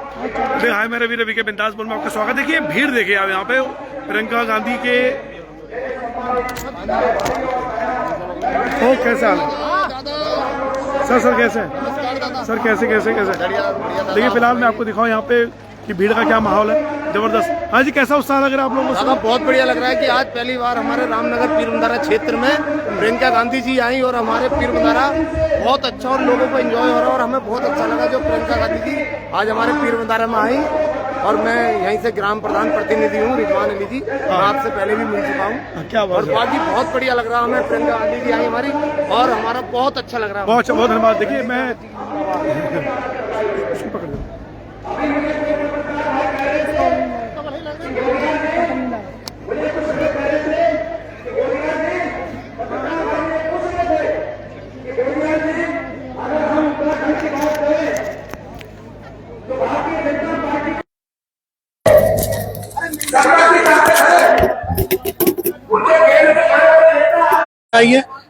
हाय मेरे वीर के बिंदास बोल में आपका स्वागत। देखिए भीड़ देखिए आप यहाँ पे प्रियंका गांधी के। ओ कैसे हाल है सर कैसे हैं सर? कैसे देखिए फिलहाल मैं आपको दिखाऊं यहाँ पे कि भीड़ का क्या माहौल है। जबरदस्त। हाँ जी, कैसा उत्साह लग रहा है आप लोगों को? बहुत बढ़िया लग रहा है कि आज पहली बार हमारे रामनगर पीर बंधारा क्षेत्र में प्रियंका गांधी जी आई और हमारे पीर बंधारा बहुत अच्छा और लोगों को एंजॉय हो रहा है और हमें बहुत अच्छा लगा जो प्रियंका गांधी जी आज हमारे पीर बंधारा में आई। और मैं यहीं से ग्राम प्रधान प्रतिनिधि हूँ रिजवान अली जी, मैं आपसे पहले भी मिल चुका हूँ। क्या बात और बाकी बहुत बढ़िया लग रहा है हमें, प्रियंका गांधी जी आई हमारी और हमारा बहुत अच्छा लग रहा है। बहुत धन्यवाद। देखिए मैं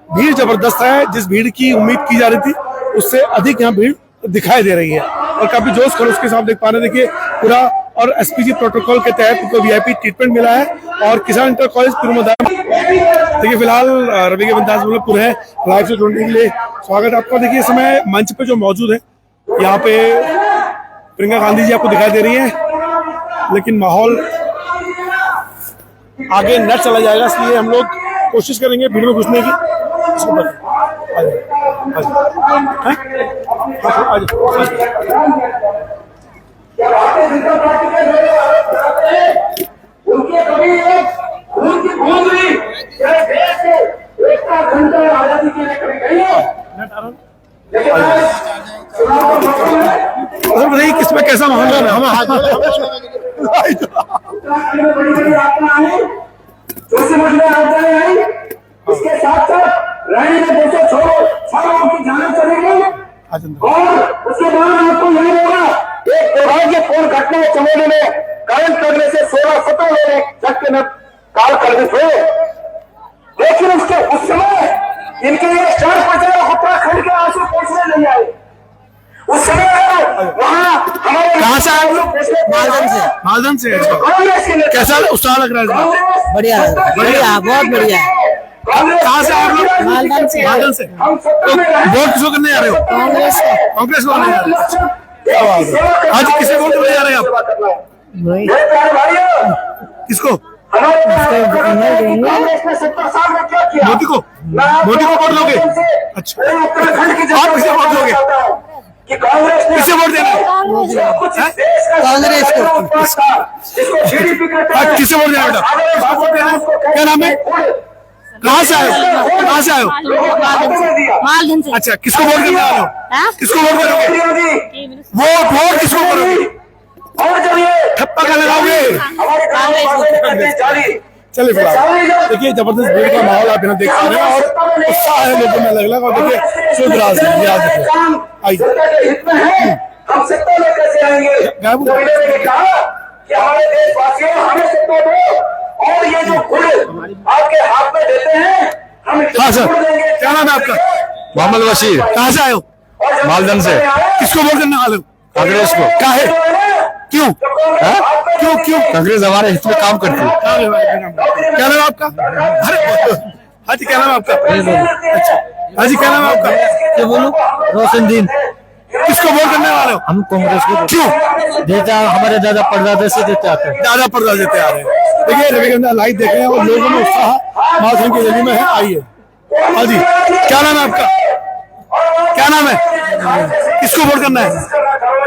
भीड़ जबरदस्त है। जिस भीड़ की उम्मीद की जा रही थी उससे अधिक यहाँ भीड़ दिखाई दे रही है और काफी जोश खरोश के साथ देख पा रहे हैं। देखिए पूरा और एसपीजी प्रोटोकॉल के तहत उनको वीआईपी ट्रीटमेंट मिला है और किसान इंटर कॉलेज देखिए फिलहाल रवि के बिंदास बोलपुर है लाइव से जुड़ने के लिए स्वागत आपका। देखिए इस समय मंच पे जो मौजूद है यहाँ पे प्रियंका गांधी जी आपको दिखाई दे रही है, लेकिन माहौल आगे न चला जाएगा, इसलिए हम लोग कोशिश करेंगे भीड़ में घुसने की। बताइए किसमें कैसा माहौल है? हम इसके साथ साथ रानी में 206 की जान चलेगी और उसके बाद आपको यही होगा एक दुर्भाग्यपूर्ण घटना चमोली में करंट लगने से 16-17 लोग झटके में काल कर्मित हुए, लेकिन उस समय इनके लिए स्टार प्रचारक उत्तराखंड के आंसू पहुंचने नहीं आए। उस समय वहाँ हमारे कहाँ से आए? मालदन से। कैसा उत्साह लग रहा है? बढ़िया बहुत बढ़िया। कहाँ से आप लोग? मालदन से। तो वोट किसको करने जा रहे हो? कांग्रेस को करने जा रहे हो? आज किसे वोट करने जा रहे हैं आप? किसको? मोदी को वोट दोगे? अच्छा, आप किसे वोट दोगे? किसे वोट देना? कांग्रेस को। किसे वोट देना बेटा? क्या नाम है? कहाँ से आए हो? मालदन से। अच्छा, किसको वोट करने वाले हो? किसको वोट करोगे? वोट किसको करोगे? ठप्पा का लगाओगे? चलिए फिलहाल देखिए जबरदस्त भीड़ का माहौल आप यहाँ देख पा रहे हैं और उत्साह है लोगों में अलग-अलग। और देखिए शुभ राज याद रखिए। आइए हम सत्ता में कैसे आएंगे? हमारे देशवासियों हमें सत्ता दो और ये जो खुद आपके हाथ में देते हैं हम। हाँ सर, क्या नाम है आपका? मोहम्मद बशीर। कहाँ से आए हो? मालदन से। किसको वोट करने वाले हो? कांग्रेस को। क्या है? क्यों? क्यों? कांग्रेस हमारे हित में काम करती है। क्या नाम है आपका? अरे हाजी क्या नाम है आपका? अच्छा हाजी क्या नाम है आपका? क्या बोलूं? रोशनदीन। किसको वोट करने वाले हो? हम कांग्रेस को। क्यों? देता हमारे दादा परदादा से देते आते हैं। दादा परदादा देते आ रहे हैं। देखिए रविगंधा लाइव देख रहे हैं और लोगों में उत्साह माधुरी की रैली में है। आइए हाजी क्या नाम है आपका? क्या नाम है? किसको वोट करना है?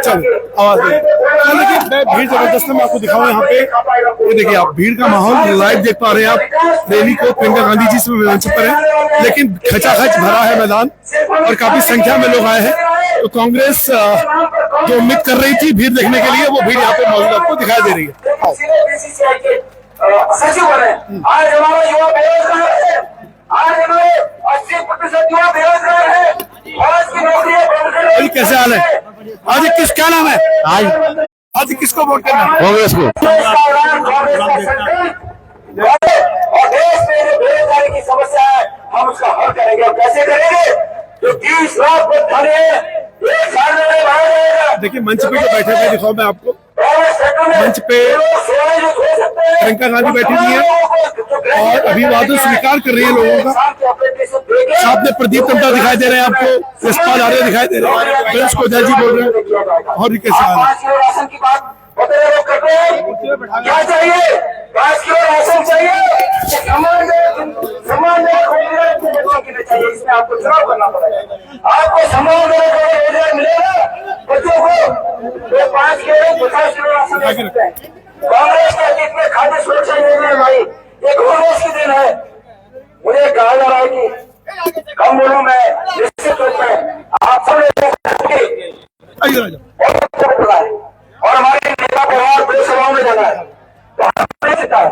चलो आवाज देखिए भीड़ जबरदस्त है। मैं आपको दिखाऊं यहाँ पे, ये देखिए आप भीड़ का माहौल लाइव देख पा रहे हैं आप। रैली को प्रियंका गांधी जी से मंच पर है, लेकिन खचाखच भरा है मैदान और काफी संख्या में लोग आए हैं। तो कांग्रेस जो उम्मीद कर रही थी भीड़ देखने के लिए, वो भीड़ यहाँ पे मौजूद आपको दिखाई दे रही है। सचिव बने आज हमारा युवा बेरोजगार है, आज हमारे 80% युवा बेरोजगार है, आज की नौकरियां बंद कर। कैसे हाल है? आज क्या नाम है? आज किसको वोट करना है? कांग्रेस को। और देश में जो बेरोजगारी की समस्या है हम उसका हल करेंगे। और कैसे करेंगे? जो 30 लाख को थाने 1 साल में बाहर जाएगा। देखिए मंच पे जो बैठे थे, दिखाओ मैं आपको, मंच पे प्रियंका गांधी बैठी हुई है और अभिवादन स्वीकार कर रही है लोगों का। साथ में प्रदीप टम्टा दिखाई दे रहे हैं आपको, यशपाल आर्य दिखाई दे रहे हैं, गणेश कोहली जी बोल रहे हैं। और भी कैसे हाल है? राशन की बात करते हैं, क्या चाहिए? 5 किलो राशन चाहिए, सम्मान चाहिए, इसमें आपको चुनाव करना पड़ेगा। आपको सम्मान रोजगार मिलेगा बच्चों को, तो 5 किलो 50 किलो राशन दे सकते हैं। कांग्रेस के अतीत में खाद्य सुरक्षा योजना भाई ये कांग्रेस की दिन है। मुझे कहा जा रहा है कि कम बोलूं मैं, निश्चित रूप में आप सब और हमारे नेता को और बड़े सभाओं में जाना है, तो हमने जीता है।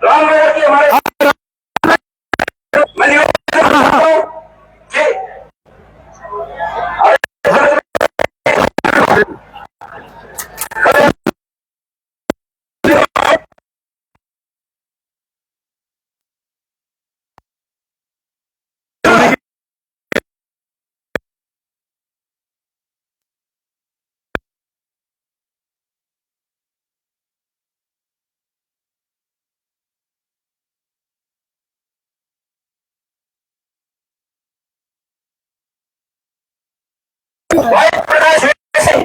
रामनगर की हमारे मैं निवेदन करता हूं कि भाई प्रकाश सिंह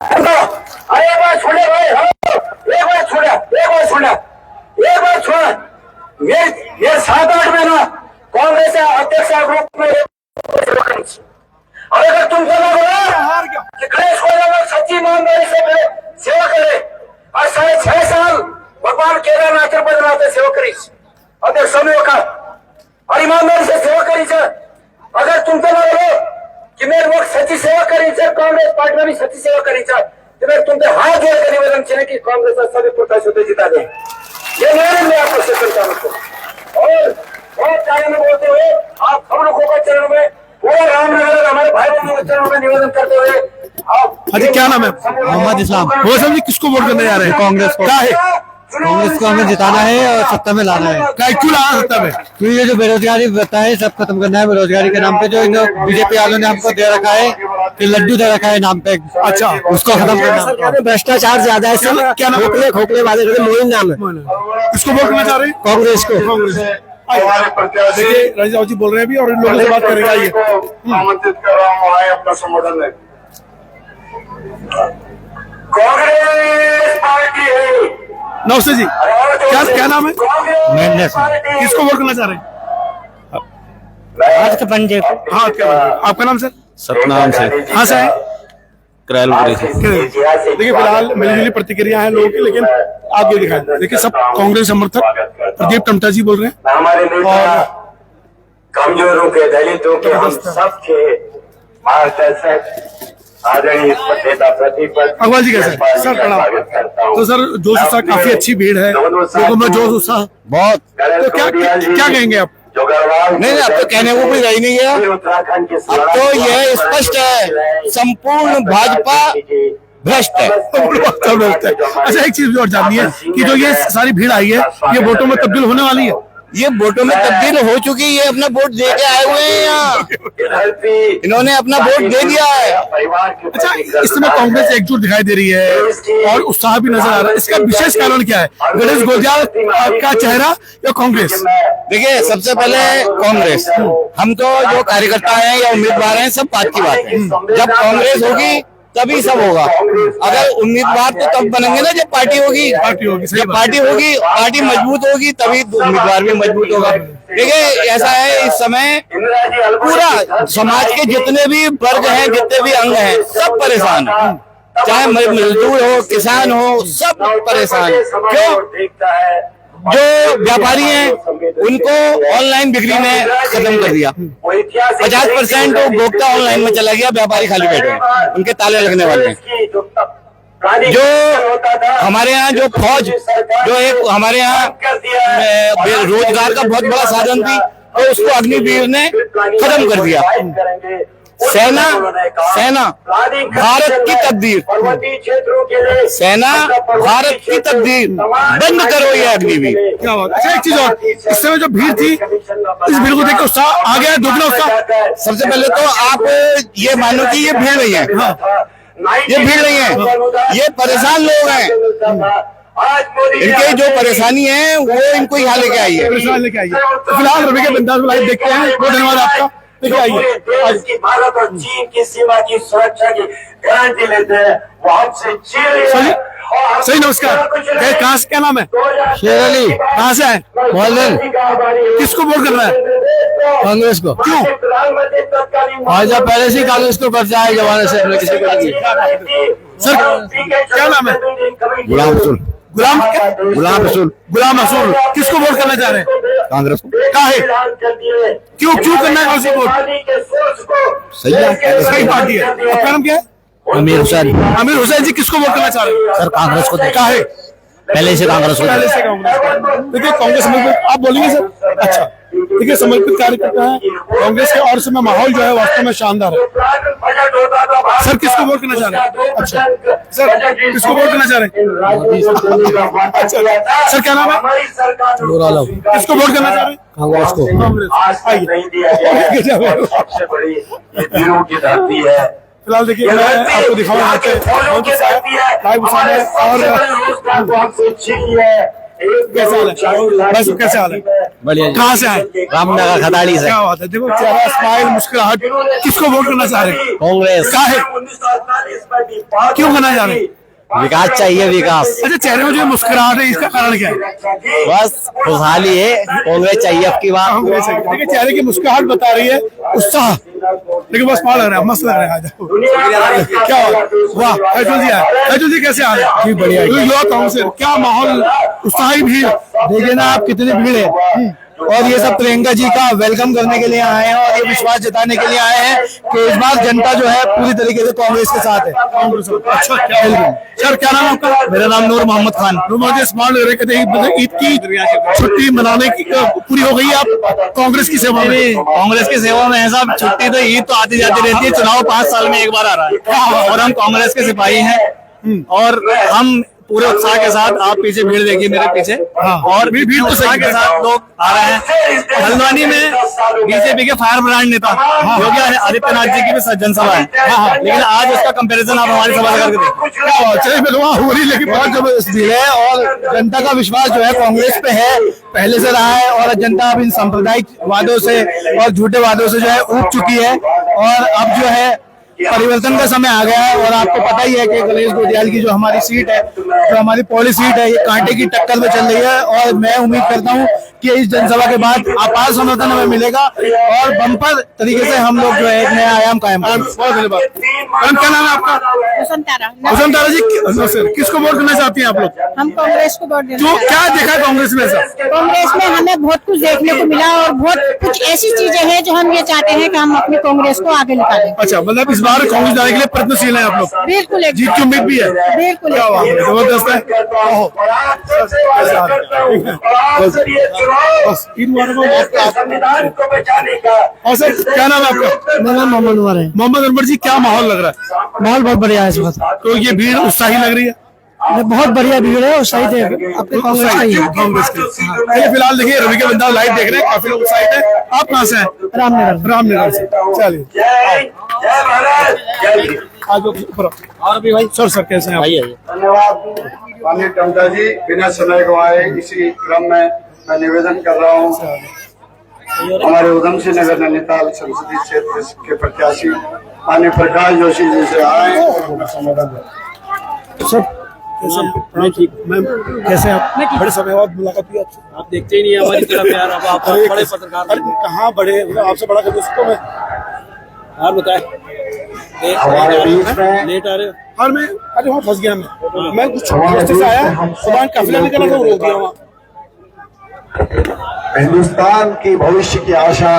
अरे एक बार छोड़े भाई, एक बार छोड़ा ये 7-8 महीना कांग्रेस अध्यक्ष ग्रुप में। और अगर तुमको लग रहा कि गणेश कोहली सच्ची ईमानदारी से सेवा करे और 6.5 साल भगवान केदारनाथ बदलाते सेवा करी अध्यक्ष समूह का और ईमानदारी से सेवा करी से, अगर तुमको लग रहा कि मेरे लोग सच्ची सेवा करी चाहिए, कांग्रेस पार्टी में भी सच्ची सेवा करी चाहिए, तो मैं तुमसे हाथ जोड़कर निवेदन चाहिए कि कांग्रेस सभी प्रत्याशियों को जिता दे। ये निवेदन मैं आपको से करता हूँ। और बहुत टाइम में बोलते हुए आप हम लोगों का चरण में पूरा रामनगर हमारे भाई बहनों के चरण में निवेदन करते हुए आप। अरे क्या नाम है? मोहम्मद इस्लाम। वो सब जी किसको वोट करने जा रहे हैं? कांग्रेस को। क्या है? कांग्रेस को हमें जिताना है और सत्ता में लाना है। क्या क्यों लाना सत्ता में? क्योंकि ये जो बेरोजगारी बता है सब खत्म करना है। बेरोजगारी के नाम पे जो बीजेपी वालों ने हमको दे रखा है, ये लड्डू दे रखा है नाम पे, अच्छा उसको खत्म करना है। भ्रष्टाचार ज्यादा है, सब क्या नाम? खोखले वादे करते, मोइन नाम है। किसको वोट करना चाह रहे हैं? कांग्रेस को। देखिए राजीव जी बोल रहे हैं भी और इन लोगों से बात करेगा। ये आमंत्रित कर रहा हूँ, आए अपना संबोधन है। कांग्रेस पार्टी है। नमस्ते जी, क्या नाम है? किसको वोट करना चाह रहे हैं? आज के पंजे को। हाँ आपका नाम सर? सतनाम से हाँ से है? करैलपुरी से। देखिए फिलहाल मिली प्रतिक्रिया है लोगों की, लेकिन आप ये दिखाएं। देखिए सब कांग्रेस समर्थक प्रदीप टम्टा जी बोल रहे हैं। हमारे नेता कमजोरों के, दलितों के, हम सब के मार्गदर्शक आदरणीय नेता प्रतिपक्ष अग्रवाल जी कैसे? सर प्रणाम। तो सर जोश उत्साह काफी अच्छी भीड़ है, लोगों में जोश उत्साह बहुत। तो क्या कहेंगे आप? नहीं अब तो कहने को कोई रह नहीं गया। उत्तराखंड के अब तो यह स्पष्ट है, संपूर्ण भाजपा भ्रष्ट है। अच्छा एक चीज और जाननी है कि जो ये सारी भीड़ आई है, ये वोटों में तब्दील होने वाली है? ये वोटों में तब्दील हो चुकी है। ये अपना वोट दे के आए हुए हैं यहाँ, इन्होंने अपना वोट दे दिया है। अच्छा इस समय कांग्रेस एकजुट दिखाई दे रही है और उत्साह भी नजर आ रहा है, इसका विशेष कारण क्या है? गणेश गोलजाल का चेहरा या कांग्रेस? देखिए सबसे पहले कांग्रेस, हम तो जो कार्यकर्ता हैं या उम्मीदवार हैं सब बात की बात है। जब कांग्रेस होगी तभी सब होगा। अगर उम्मीदवार तो तब बनेंगे ना जब पार्टी होगी। जब पार्टी होगी, पार्टी मजबूत होगी, तभी उम्मीदवार भी मजबूत होगा। देखिए ऐसा है, इस समय पूरा समाज के जितने भी वर्ग हैं, जितने भी अंग हैं, सब परेशान हैं। चाहे मजदूर हो, किसान हो, सब परेशान है। क्यों? जो व्यापारी हैं उनको ऑनलाइन बिक्री ने खत्म कर दिया। 50% उपभोक्ता ऑनलाइन में चला गया, व्यापारी खाली बैठे हैं, उनके ताले लगने वाले हैं। जो हमारे यहाँ जो फौज, जो एक हमारे यहाँ रोजगार का बहुत बड़ा साधन थी, तो उसको अग्निवीर ने खत्म कर दिया। सेना सेना भारत की तकदीर, पर्वतीय क्षेत्रों के लिए सेना भारत की तकदीर, बंद करो ये अग्निवीर। क्या बात। अच्छा एक चीज और, इस समय जो भीड़ थी, इस भीड़ को देख के उत्साह आ गया, दुगना उत्साह। सबसे पहले तो आप ये मानो कि ये भीड़ नहीं है, ये भीड़ नहीं है, ये परेशान लोग हैं। इनके जो परेशानी है वो इनको यहाँ लेके आई है। परेशान लेके आइए। तो फिलहाल रवि के बिंदास में लाइव देखते हैं। बहुत धन्यवाद आपका, लेके आइए। देश की भारत और चीन की सीमा की सुरक्षा की गारंटी लेते हैं, वो हमसे सही सही नमस्कार। कहाँ से, क्या नाम है? शेर अली। कहाँ से आए? मोहल्ले। किसको वोट करना है? कांग्रेस को। क्यों? भाजपा पहले से ही कांग्रेस को करता है जमाने से, हमने किसी को नहीं। सर क्या नाम है? गुलाम रसूल। गुलाम क्या? गुलाम रसूल। गुलाम रसूल। किसको वोट करना चाह रहे हैं? कांग्रेस को। काहे? क्यों क्यों करना है कौन सी वोट? सही है, सही पार्टी है। आपका नाम क्या है? अमीर हुसैन। आमिर हुसैन जी किसको वोट करना चाह रहे हैं? सर कांग्रेस को। काहे? पहले से कांग्रेस को। पहले से कांग्रेस। देखिए कांग्रेस में आप बोलेंगे सर। अच्छा देखिए, समर्पित कार्यकर्ता है कांग्रेस के, और समय माहौल जो है वास्तव में शानदार है। सर किसको वोट करना चाह रहे हैं? अच्छा सर किसको वोट करना चाह रहे हैं? अच्छा सर क्या नाम है? किसको वोट करना चाह रहे हैं? कांग्रेस को। कांग्रेस। आज तक नहीं दिया गया, सबसे बड़ी ये वीरों की धरती है। फिलहाल देखिए मैं आपको दिखाऊंगा यहाँ पे लाइव उसाने और कैसा हाल है? बस कैसे हाल है? बढ़िया। कहाँ से आए? रामनगर खदाड़ी से। क्या बात है। देखो चेहरा, स्माइल, मुस्कुराहट। किसको वोट करना चाह रहे हैं? कांग्रेस। काहे? क्यों करना चाह रहे हैं? विकास चाहिए, विकास। अच्छा चेहरे में जो मुस्कुराहट है, इसका कारण क्या है? बस खुशहाली है, कांग्रेस चाहिए अब की बार। कांग्रेस है। देखिए चेहरे की मुस्कुराहट बता रही है उत्साह, लेकिन बस पार लग रहा है, मस्त लग रहा है। क्या वाह फैजल जी आए। फैजल जी कैसे आ रहे हैं? जी बढ़िया। युवा काउंसिल, क्या माहौल, उत्साही भीड़। देखिए ना आप कितनी भीड़ है, और ये सब प्रियंका जी का वेलकम करने के लिए आए हैं और ये विश्वास जताने के लिए आए हैं कि इस बार जनता जो है पूरी तरीके से कांग्रेस के साथ है। अच्छा क्या सर क्या नाम है आपका? मेरा नाम नूर मोहम्मद खान। मुझे स्मार्ट लग रहे, कहते हैं ईद की छुट्टी मनाने की पूरी हो गई है, आप कांग्रेस की सेवा में? कांग्रेस की सेवा में है साहब। छुट्टी तो ईद तो आती जाती रहती है, चुनाव 5 साल में एक बार आ रहा है और हम कांग्रेस के सिपाही हैं और हम पूरे उत्साह के साथ, आप पीछे भीड़ देखिए मेरे पीछे, और भीड़ उत्साह के साथ लोग आ रहे हैं। हल्द्वानी में बीजेपी के फायर ब्रांड नेता योगी आदित्यनाथ जी की भी जनसभा है, लेकिन आज उसका कंपैरिजन आप हमारी सभा से करके देखिए। हो रही, लेकिन बहुत जबरदस्त भीड़ है और जनता का विश्वास जो है कांग्रेस पे है, पहले से रहा है, और जनता अब इन सांप्रदायिक वादों से और झूठे वादों से जो है ऊब चुकी है और अब जो है परिवर्तन का समय आ गया है। और आपको पता ही है कि गणेश गोटियाल की जो हमारी सीट है, जो हमारी पॉलिसी सीट है, ये कांटे की टक्कर में चल रही है और मैं उम्मीद करता हूँ कि इस जनसभा के बाद अपार समर्थन हमें मिलेगा और बम्पर तरीके से हम लोग जो है एक नया आयाम कायम करेंगे। बहुत धन्यवाद। मैडम क्या नाम है आपका? वसंतारा जी किसको वोट करना चाहती हैं आप लोग? हम कांग्रेस को वोट देना तो चाहते क्या देखा कांग्रेस में सर? हैं। कांग्रेस में हमें बहुत कुछ देखने को मिला और बहुत कुछ ऐसी चीजें हैं जो हम ये चाहते हैं कि हम अपनी कांग्रेस को आगे निकालें। अच्छा मतलब इस बार कांग्रेस जाने के लिए प्रयत्नशील हैं आप लोग? बिल्कुल एक जीत की उम्मीद भी है? बिल्कुल क्या बात है, जबरदस्त है। बस ईद मुबारक हो। संविधान को बचाने का। और सर क्या नाम है आपका? मेरा नाम मोहम्मद उमर है। मोहम्मद अनवर जी क्या माहौल लग रहा है? माहौल बहुत बढ़िया है इस वक्त, तो ये भीड़ उत्साही लग रही है? बहुत बढ़िया भीड़ है और सही थे अपने कांग्रेस का ही है। कांग्रेस की। चलिए फिलहाल देखिए रवि के बिंदास लाइव देख रहे हैं, काफी लोग उत्साहित है। आप कहाँ से हैं? रामनगर। रामनगर से। चलिए जय जय भारत जय। आज ऊपर और भी भाई सर कैसे हैं आप? धन्यवाद माननीय टमटा जी। बिना समय गंवाए इसी क्रम में मैं निवेदन कर रहा हूँ, हमारे उधम सिंह नगर नैनीताल संसदीय क्षेत्र के प्रत्याशी माननीय प्रकाश जोशी जी से आए और उनका संबोधन करें। सर कैसे हैं? मैं ठीक। मैम कैसे हैं आप? बड़े समय बाद मुलाकात हुई आपसे। आप देखते ही नहीं है हमारी तरफ यार। अब आप अरे बड़े पत्रकार अरे कहाँ बड़े, आपसे बड़ा कर सकता मैं? यार बताए हमारे बीच में लेट आ रहे हो। और मैं अरे वहाँ फंस गया मैं कुछ रास्ते से आया, सुबह काफिला निकला था, रोक दिया वहाँ। हिंदुस्तान की भविष्य की आशा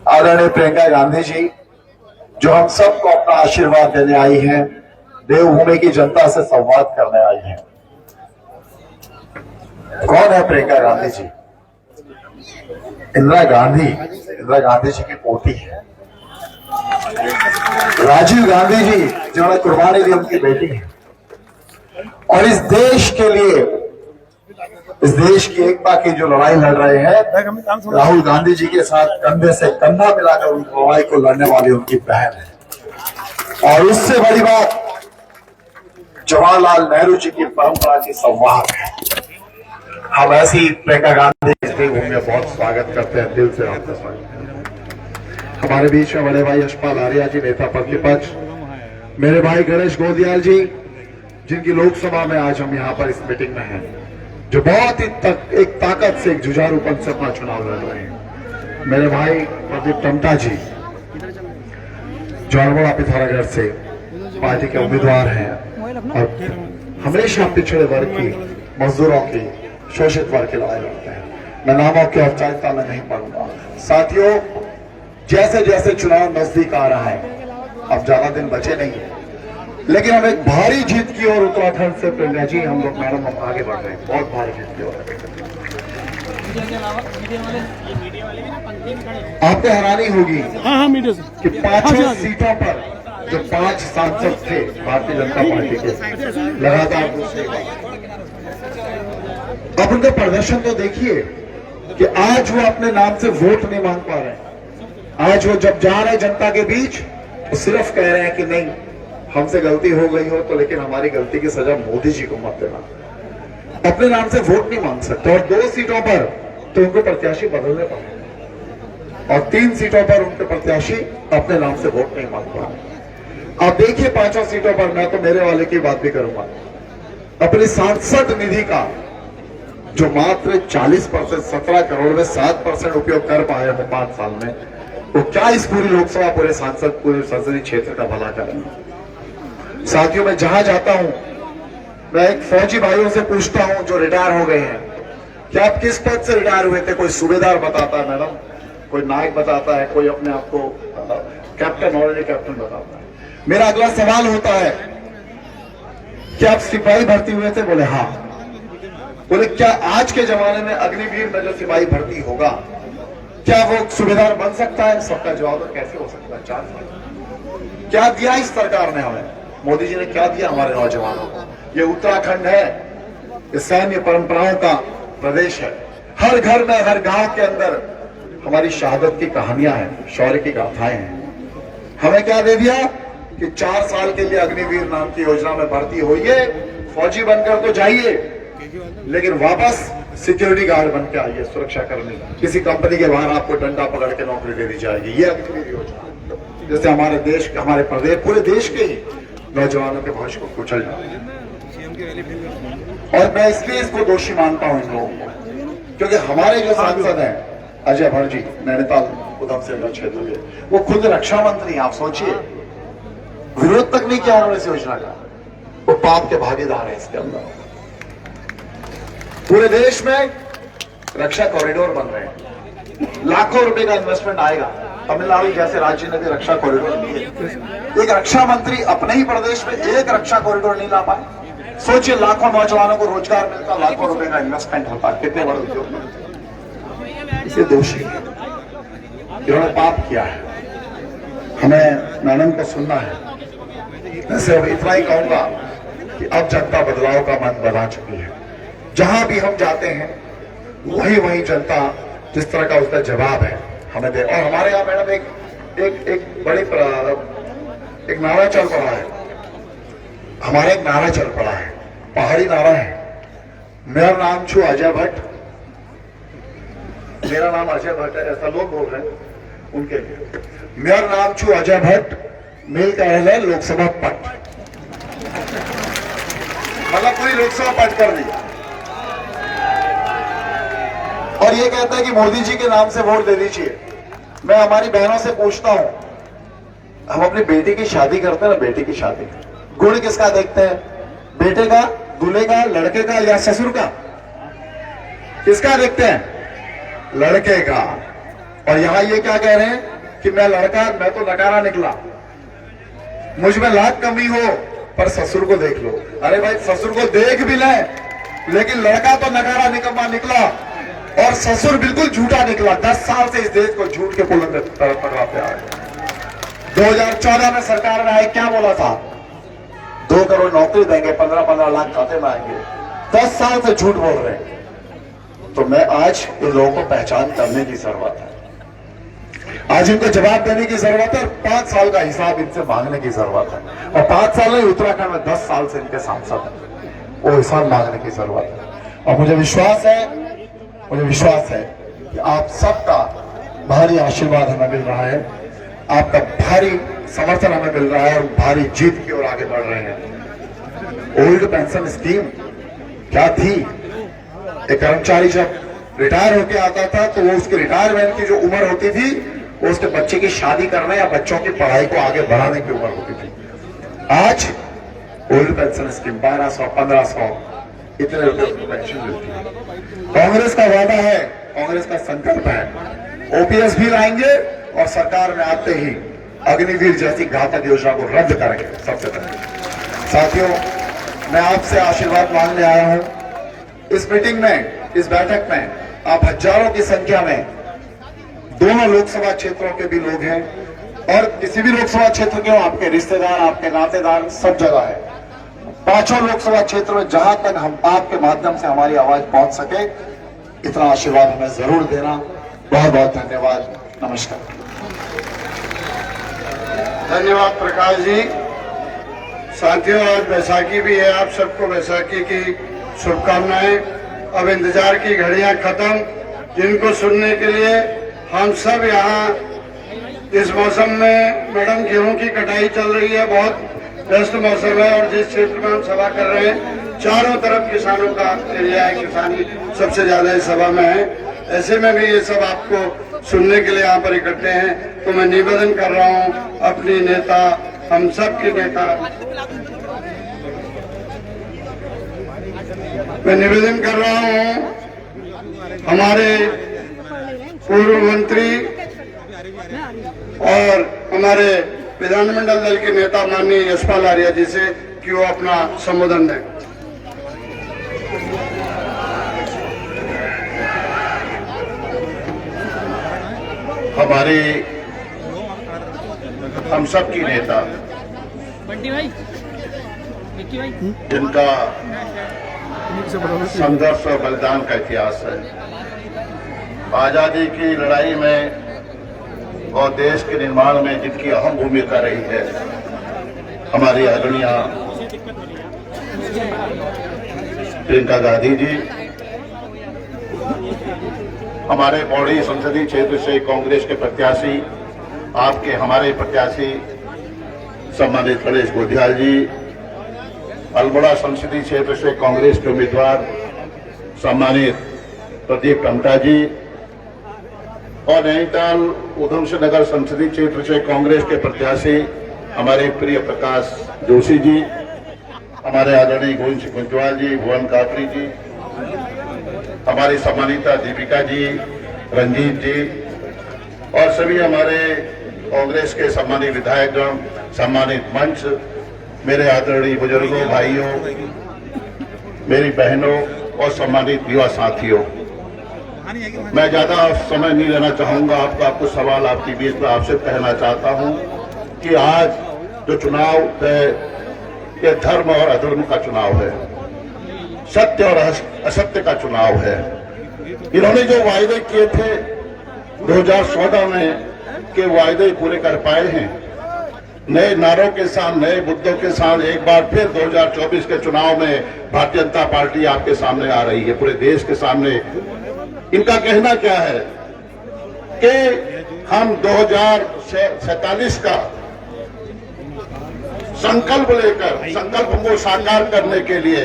आदरणीय प्रियंका गांधी जी, जो हम सबको अपना आशीर्वाद देने आई हैं, देवभूमि की जनता से संवाद करने आई हैं। कौन है प्रियंका गांधी जी? इंदिरा गांधी जी की पोती है। राजीव गांधी जी जिन्होंने कुर्बानी दी उनकी बेटी है। और इस देश के लिए, इस देश की एकता की जो लड़ाई लड़ रहे हैं, राहुल गांधी जी के साथ कंधे से कंधा मिलाकर उन लड़ाई को लड़ने वाली उनकी बहन है। और उससे बड़ी बात जवाहरलाल नेहरू जी की परंपरा की संवाद है। हम ऐसी प्रियंका गांधी की भूमि में बहुत स्वागत करते हैं, दिल से आपका स्वागत हैं। हमारे बीच में बड़े भाई यशपाल आर्या जी, नेता प्रतिपक्ष, मेरे भाई गणेश गोदियाल जी, जिनकी लोकसभा में आज हम यहाँ पर इस मीटिंग में हैं, जो बहुत ही एक ताकत से, एक जुझारूपन से अपना चुनाव लड़ रहे हैं। मेरे भाई प्रदीप टमटा जी, जो अरवड़ा पिथौरागढ़ से पार्टी के उम्मीदवार हैं और हमेशा पिछड़े वर्ग की, मजदूरों की, शोषित वर्ग की लड़ाई लड़ते हैं। मैं नामों की औपचारिकता में नहीं पढ़ूंगा। साथियों, जैसे जैसे चुनाव नजदीक आ रहा है, अब ज्यादा दिन बचे नहीं है, लेकिन हम एक भारी जीत की ओर उत्तराखंड से प्रियंका जी, हम लोग मैडम हम आगे बढ़ रहे हैं, बहुत भारी जीत की ओर। आपको हैरानी होगी कि 5 सीटों पर जो 5 सांसद थे भारतीय जनता पार्टी के, लगातार दूसरी बार, अब उनका प्रदर्शन तो देखिए कि आज वो अपने नाम से वोट नहीं मांग पा रहे। आज वो जब जा रहे जनता के बीच तो सिर्फ कह रहे हैं कि नहीं, हमसे गलती हो गई हो तो, लेकिन हमारी गलती की सजा मोदी जी को मत देना। अपने नाम से वोट नहीं मांग सकते। और 2 सीटों पर तो उनको प्रत्याशी बदलने पड़े और 3 सीटों पर उनके प्रत्याशी अपने नाम से वोट नहीं मांग पा रहे। आप देखिए 5 सीटों पर, मैं तो मेरे वाले की बात भी करूंगा, अपनी सांसद निधि का जो मात्र 40%, 17 करोड़ में 7% उपयोग कर पाए हैं 5 साल में, वो क्या इस पूरी लोकसभा, पूरे सांसद, पूरे संसदीय क्षेत्र का भला करेंगे। साथियों, मैं जहां जाता हूं, मैं एक फौजी भाइयों से पूछता हूं जो रिटायर हो गए हैं, कि आप किस पद से रिटायर हुए थे? कोई सूबेदार बताता है मैडम, कोई नायक बताता है, कोई अपने आप को कैप्टन, ऑनरेरी कैप्टन बताता है। मेरा अगला सवाल होता है कि आप सिपाही भर्ती हुए थे? बोले हाँ। बोले क्या आज के जमाने में अग्निवीर में जो सिपाही भर्ती होगा, क्या वो सूबेदार बन सकता है? सबका जवाब है कैसे हो सकता है, 4 साल। क्या दिया इस सरकार ने हमें? मोदी जी ने क्या दिया हमारे नौजवानों को? ये उत्तराखंड है, ये सैन्य परंपराओं का प्रदेश है। हर घर में, हर गांव के अंदर हमारी शहादत की कहानियां हैं, शौर्य की गाथाएं हैं। हमें क्या दे दिया कि 4 साल के लिए अग्निवीर नाम की योजना में भर्ती होइए, फौजी बनकर तो जाइए, लेकिन वापस सिक्योरिटी गार्ड बन के आइए, सुरक्षा कर्मी। किसी कंपनी के बाहर आपको डंडा पकड़ के नौकरी दे दी जाएगी। ये अग्निवीर योजना, जिससे हमारे देश, हमारे प्रदेश, पूरे देश के ही नौजवानों के भविष्य को कुचल जाए। और मैं इसलिए इसको दोषी मानता हूं इन लोगों को, क्योंकि हमारे जो सांसद हैं अजय भट्ट जी, नैनीताल उधम सिंह क्षेत्र के, वो खुद रक्षा मंत्री। आप सोचिए, विरोध तक नहीं किया उन्होंने इस योजना का। वो पाप के भागीदार है इसके अंदर। पूरे देश में रक्षा कॉरिडोर बन रहे हैं, लाखों रुपए का इन्वेस्टमेंट आएगा। तमिलनाडु जैसे राज्य ने भी रक्षा कॉरिडोर लिए। एक रक्षा मंत्री अपने ही प्रदेश में एक रक्षा कॉरिडोर नहीं ला पाए। सोचिए, लाखों नौजवानों को रोजगार मिलता, लाखों रुपए का इन्वेस्टमेंट होता, कितने बड़े उद्योग मिलते। इसे दोषी इन्होंने पाप किया है। हमें मैडम को सुनना है। मैं सिर्फ इतना ही कहूंगा कि अब जनता बदलाव का मन बना चुकी है। जहां भी हम जाते हैं वही जनता जिस तरह का उसका जवाब है हमें दे। और हमारे यहाँ मैडम एक बड़ी एक नारा चल पड़ा है, हमारा एक नारा चल पड़ा है, पहाड़ी नारा है, मेरा नाम छू अजय भट्ट, मेरा नाम अजय भट्ट है, ऐसा लोग बोल रहे हैं उनके लिए। मेरा नाम छू अजय भट्ट, मेल का है लोकसभा पट, मतलब पूरी लोकसभा पट कर दी। और ये कहता है कि मोदी जी के नाम से वोट दे दीजिए। मैं हमारी बहनों से पूछता हूं, हम अपनी बेटी की शादी करते हैं ना, बेटी की शादी गुण किसका देखते हैं? बेटे का, दूल्हे का, लड़के का या ससुर का? किसका देखते हैं? लड़के का। और यहां ये क्या कह रहे हैं कि मैं लड़का, मैं तो नकारा निकला, मुझ में लाख कमी हो पर ससुर को देख लो। अरे भाई, ससुर को देख भी ले, लेकिन लड़का तो नकारा निकम्मा निकला। और ससुर बिल्कुल झूठा निकला। 10 साल से इस देश को झूठ के पुल पकड़ाते आ रहे। 2014 में सरकार में आए, क्या बोला था? 2 करोड़ नौकरी देंगे, 15-15 लाख खाते में आएंगे। 10 साल से झूठ बोल रहे हैं। तो मैं आज इन लोगों को पहचान करने की जरूरत है, आज इनको जवाब देने की जरूरत है और 5 साल का हिसाब इनसे मांगने की जरूरत है। और 5 साल नहीं, उत्तराखंड में 10 साल से इनके सांसद हैं, वो हिसाब मांगने की जरूरत है। और मुझे विश्वास है कि आप सबका भारी आशीर्वाद हमें मिल रहा है, आपका भारी समर्थन हमें मिल रहा है और भारी जीत की ओर आगे बढ़ रहे हैं। ओल्ड पेंशन स्कीम क्या थी? एक कर्मचारी जब रिटायर होके आता था तो वो उसके रिटायरमेंट की जो उम्र होती थी वो उसके बच्चे की शादी करने या बच्चों की पढ़ाई को आगे बढ़ाने की उम्र होती थी। आज ओल्ड पेंशन स्कीम 1200-1500 इतने रुपए की पेंशन मिलती है। कांग्रेस का वादा है, कांग्रेस का संकल्प है, ओपीएस भी लाएंगे और सरकार में आते ही अग्निवीर जैसी घातक योजना को रद्द करेंगे सबसे पहले। साथियों, मैं आपसे आशीर्वाद मांगने आया हूं। इस मीटिंग में, इस बैठक में आप हजारों की संख्या में दोनों लोकसभा क्षेत्रों के भी लोग हैं और किसी भी लोकसभा क्षेत्र के हो, आपके रिश्तेदार, आपके नातेदार सब जगह है। 5 लोकसभा क्षेत्र में जहां तक हम आपके माध्यम से हमारी आवाज पहुंच सके, इतना आशीर्वाद हमें जरूर देना। बहुत बहुत धन्यवाद। नमस्कार। धन्यवाद प्रकाश जी। साथियों, आज बैसाखी भी है, आप सबको बैसाखी की शुभकामनाएं। अब इंतजार की घड़ियां खत्म, जिनको सुनने के लिए हम सब यहाँ इस मौसम में, मैडम गेहूं की कटाई चल रही है, बहुत व्यस्त मौसम है और जिस क्षेत्र में हम सभा कर रहे हैं चारों तरफ किसानों का एरिया है, किसानी सबसे ज्यादा इस सभा में है। ऐसे में भी ये सब आपको सुनने के लिए यहाँ पर इकट्ठे हैं। तो मैं निवेदन कर रहा हूँ अपनी नेता, हम सब के नेता, मैं निवेदन कर रहा हूँ हमारे पूर्व मंत्री और हमारे विधानमंडल दल के नेता माननीय यशपाल आर्या जी से कि वो अपना संबोधन दें। हमारे हम सब की नेता, जिनका संघर्ष और बलिदान का इतिहास है, आजादी की लड़ाई में और देश के निर्माण में जिनकी अहम भूमिका रही है, हमारी आदरणीय प्रियंका गांधी जी, हमारे पौड़ी संसदीय क्षेत्र से कांग्रेस के प्रत्याशी, आपके हमारे प्रत्याशी सम्मानित गणेश गोधियाल जी, अल्मोड़ा संसदीय क्षेत्र से कांग्रेस के उम्मीदवार सम्मानित प्रदीप टमटा जी और नैनीताल उधमसिंह नगर संसदीय क्षेत्र से कांग्रेस के प्रत्याशी हमारे प्रिय प्रकाश जोशी जी, हमारे आदरणीय गोविंद सिंह कुंजवाल जी, भुवन कापरी जी, हमारी सम्मानिता दीपिका जी, रंजीत जी और सभी हमारे कांग्रेस के सम्मानित विधायकगण, सम्मानित मंच, मेरे आदरणीय बुजुर्गों, भाइयों, मेरी बहनों और सम्मानित युवा साथियों, मैं ज्यादा समय नहीं लेना चाहूंगा। आपका कुछ सवाल आपके बीच में आपसे कहना चाहता हूं कि आज जो चुनाव है ये धर्म और अधर्म का चुनाव है, सत्य और असत्य का चुनाव है। इन्होंने जो वायदे किए थे 2014 में के वायदे पूरे कर पाए हैं। नए नारों के साथ, नए मुद्दों के साथ एक बार फिर 2024 के चुनाव में भारतीय जनता पार्टी आपके सामने आ रही है, पूरे देश के सामने। इनका कहना क्या है कि हम 2047 का संकल्प लेकर, संकल्प को साकार करने के लिए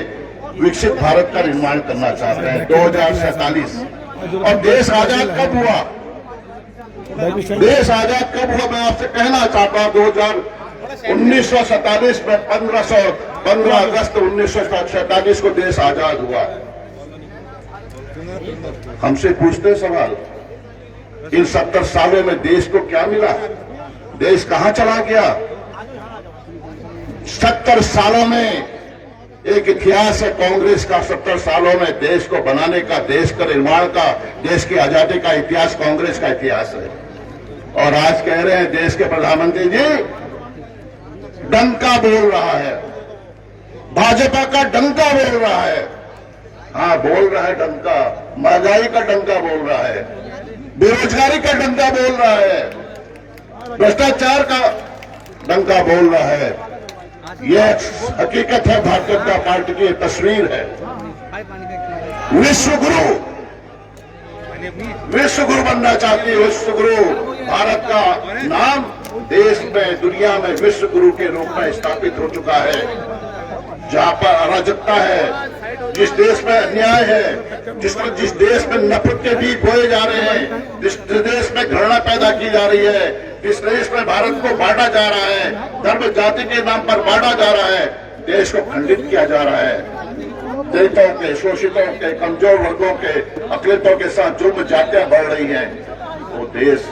विकसित भारत का निर्माण करना चाहते हैं। 2047 और देश आजाद कब हुआ? देश आजाद कब हुआ? मैं आपसे कहना चाहता हूं 1947 में 15 अगस्त 1947 को देश आजाद हुआ। हमसे पूछते सवाल, इन 70 सालों में देश को क्या मिला? देश कहां चला गया? 70 सालों में एक इतिहास है कांग्रेस का। 70 सालों में देश को बनाने का, देश का निर्माण का, देश की आजादी का इतिहास कांग्रेस का इतिहास है। और आज कह रहे हैं देश के प्रधानमंत्री जी डंका बोल रहा है, भाजपा का डंका बोल रहा है। हाँ, बोल रहा है डंका, महंगाई का डंका बोल रहा है, बेरोजगारी का डंका बोल रहा है, भ्रष्टाचार का डंका बोल रहा है। यह हकीकत है, भारतीय जनता पार्टी की तस्वीर है। विश्व गुरु बनना चाहती है। विश्व गुरु भारत का नाम देश में, दुनिया में विश्व गुरु के रूप में स्थापित हो चुका है। जहां पर अराजकता है, जिस देश में अन्याय है, जिस देश में नफरत के बीज बोए जा रहे हैं, जिस देश में घृणा पैदा की जा रही है, जिस देश में भारत को बांटा जा रहा है, धर्म जाति के नाम पर बांटा जा रहा है, देश को खंडित किया जा रहा है, दलितों के, शोषितों के, कमजोर वर्गों के, अकलितों के साथ जुर्म जातियां बढ़ रही हैं, वो देश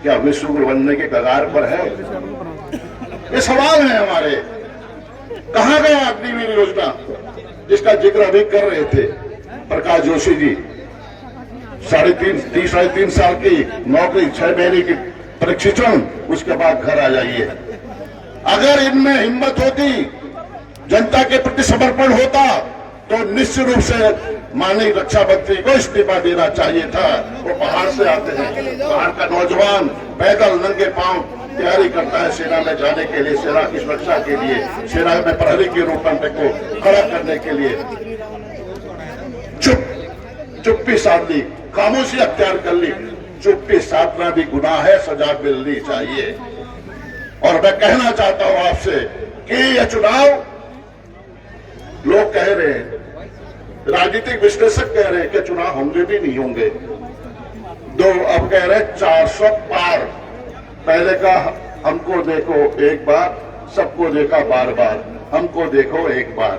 क्या विश्व गुरु बनने के कगार पर है? ये सवाल है हमारे। कहां गया अग्निवीर योजना जिसका जिक्र अभी कर रहे थे प्रकाश जोशी जी? 3.5 साल की नौकरी, 6 महीने की प्रशिक्षण, उसके बाद घर आ जाइए। अगर इनमें हिम्मत होती, जनता के प्रति समर्पण होता, तो निश्चित रूप से माननीय रक्षा मंत्री को इस्तीफा देना चाहिए था। वो पहाड़ से आते हैं, पहाड़ का नौजवान पैदल नंगे पांव तैयारी करता है सेना में जाने के लिए, सेना की सुरक्षा के लिए, सेना में प्रहरी के रूप में को खड़ा करने के लिए। चुप्पी साध ली, खामोशी अख्तियार कर ली। चुप्पी साधना भी गुनाह है, सजा मिलनी चाहिए। और मैं कहना चाहता हूं आपसे कि यह चुनाव, लोग कह रहे हैं, राजनीतिक विश्लेषक कह रहे हैं कि चुनाव होंगे भी नहीं होंगे। अब कह रहे हैं 400 पार। पहले का हमको देखो एक बार, सबको देखा बार बार, हमको देखो एक बार।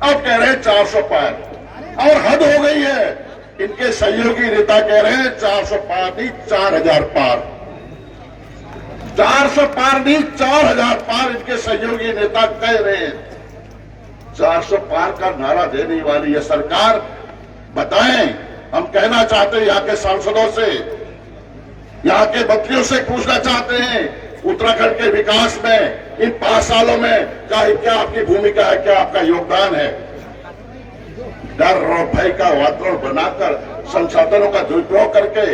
अब कह रहे हैं 400 पार, और हद हो गई है। इनके सहयोगी नेता कह रहे हैं 400 पार नहीं, 4000 पार। 400 पार नहीं, 4000 पार इनके सहयोगी नेता कह रहे हैं। 400 पार का नारा देने वाली यह सरकार, बताएं। हम कहना चाहते हैं यहाँ के सांसदों से, यहाँ के मंत्रियों से पूछना चाहते हैं, उत्तराखंड के विकास में इन 5 सालों में क्या आपकी भूमिका है, क्या आपका योगदान है? डर और भय का वातावरण बनाकर, संसाधनों का दुरुपयोग करके,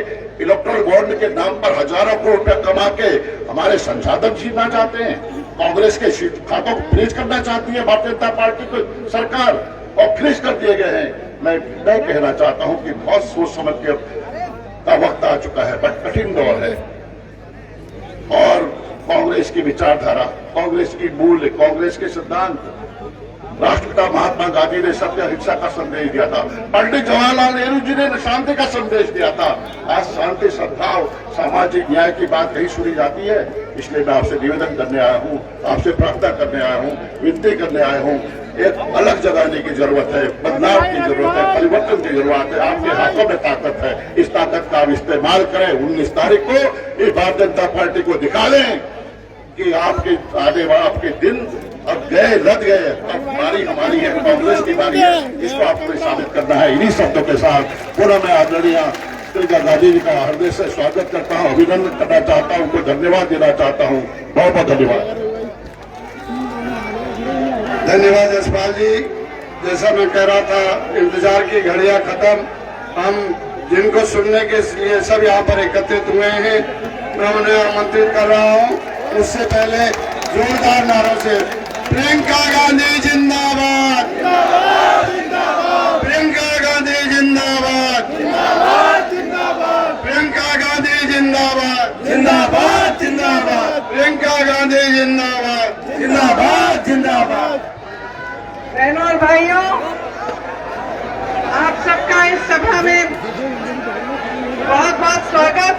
इलेक्ट्रल बॉन्ड के नाम पर हजारों करोड़ रुपया कमा के हमारे संसाधन छीनना चाहते हैं। कांग्रेस के खातों को फ्रीज करना चाहती है भारतीय जनता पार्टी की सरकार, और फ्रीज कर दिए गए हैं। मैं कहना चाहता हूं कि बहुत सोच समझ के का वक्त आ चुका है, बट कठिन दौर है। और कांग्रेस की विचारधारा, कांग्रेस की मूल्य, कांग्रेस के सिद्धांत, राष्ट्रपिता महात्मा गांधी ने सत्य अहिंसा का संदेश दिया था, पंडित जवाहरलाल नेहरू जी ने शांति का संदेश दिया था। आज शांति, सद्भाव, सामाजिक न्याय की बात कहीं सुनी जाती है। इसलिए मैं आपसे निवेदन करने आया हूँ, आपसे प्रार्थना करने आया हूँ, विनती करने आया हूँ। एक अलग जगाने की जरूरत है, बदलाव की जरूरत है, परिवर्तन की जरूरत है। आपके हाथों में ताकत है, इस ताकत का आप इस्तेमाल करें। 19 तारीख को इस भारतीय जनता पार्टी को दिखा दें कि आपके आने वाले आपके दिन अब गए, लद गए, अब हमारी है, कांग्रेस की बारी है। इसको आपको साबित करना है। इन्हीं शब्दों के साथ पुनः मैं आदरणीय प्रियंका गांधी जी का हृदय से स्वागत करता हूँ, अभिनंदन करना चाहता हूँ, उनको धन्यवाद देना चाहता हूँ। बहुत बहुत धन्यवाद। धन्यवाद यशपाल जी। जैसा मैं कह रहा था, इंतजार की घड़ियां खत्म। हम जिनको सुनने के लिए सब यहाँ पर एकत्रित हुए हैं, मैं उन्हें आमंत्रित कर रहा हूँ। उससे पहले जोरदार नारों से प्रियंका गांधी जिंदाबाद, प्रियंका गांधी जिंदाबाद, प्रियंका गांधी जिंदाबाद, जिंदाबाद जिंदाबाद, प्रियंका गांधी जिंदाबाद, जिंदाबाद जिंदाबाद। बहनों और भाइयों, आप सबका इस सभा में बहुत बहुत स्वागत।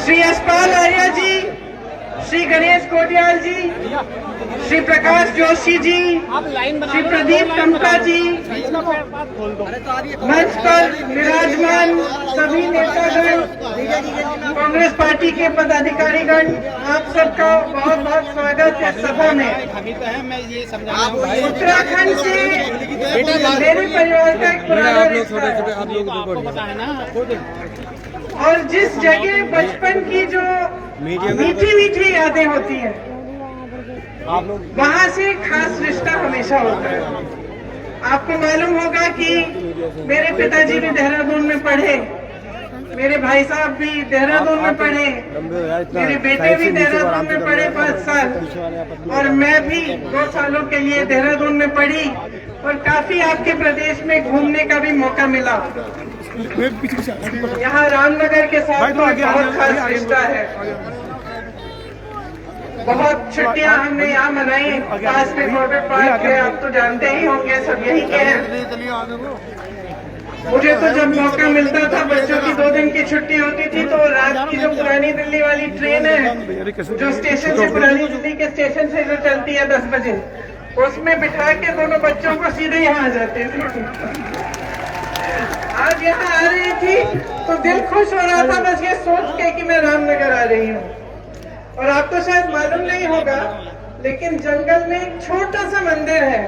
श्री यशपाल आर्य जी, श्री गणेश कोटियाल जी, श्री प्रकाश जोशी जी, श्री प्रदीप टमका जी, मंच पर विराजमान सभी नेतागण, कांग्रेस पार्टी के पदाधिकारीगण, आप सबका बहुत बहुत स्वागत है सभा में। उत्तराखंड से मेरे परिवार का एक पुराना रिश्ता है और जिस जगह बचपन की जो मीठी मीठी यादें होती हैं, वहाँ से खास रिश्ता हमेशा होता है। आपको मालूम होगा कि मेरे पिताजी भी देहरादून में पढ़े, मेरे भाई साहब भी देहरादून में पढ़े, मेरे बेटे भी देहरादून में पढ़े 5 साल, और मैं भी 2 सालों के लिए देहरादून में पढ़ी और काफी आपके प्रदेश में घूमने का भी मौका मिला। यहाँ रामनगर के साथ तो बहुत खास रिश्ता है। बहुत छुट्टियां हमने यहाँ मनाई, पास में बॉर्डर पार्क है, आप तो जानते ही होंगे, सब यही के हैं। मुझे तो जब मौका मिलता था, बच्चों की 2 दिन की छुट्टी होती थी, तो रात की जो पुरानी दिल्ली वाली ट्रेन है, जो स्टेशन से पुरानी दिल्ली के स्टेशन से जो चलती है 10 बजे, उसमें बिठा के दोनों बच्चों को सीधे यहाँ आ जाते थे। आज यहाँ आ रही थी तो दिल खुश हो रहा था बस ये सोच के कि मैं रामनगर आ रही हूँ। और आपको शायद मालूम नहीं होगा, लेकिन जंगल में एक छोटा सा मंदिर है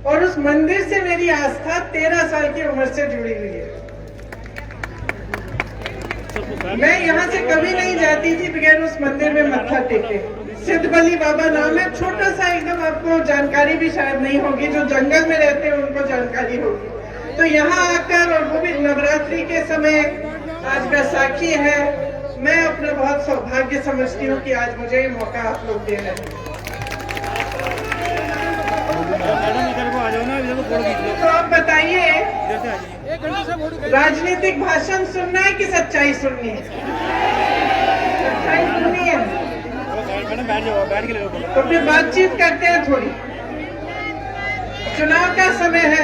और उस मंदिर से मेरी आस्था 13 साल की उम्र से जुड़ी हुई है। मैं यहाँ से कभी नहीं जाती थी बगैर उस मंदिर में मत्था टेके। सिद्धबली बाबा नाम है, छोटा सा एकदम, आपको जानकारी भी शायद नहीं होगी, जो जंगल में रहते हैं उनको जानकारी होगी। तो यहाँ आकर, और वो भी नवरात्रि के समय, आज बैसाखी है, मैं अपना बहुत सौभाग्य समझती हूँ कि आज मुझे ये मौका आप लोग दे रहे हैं। तो आप बताइए, राजनीतिक भाषण सुनना है कि सच्चाई सुननी है? सच्चाई सुननी है तो फिर बातचीत करते हैं थोड़ी। चुनाव का समय है,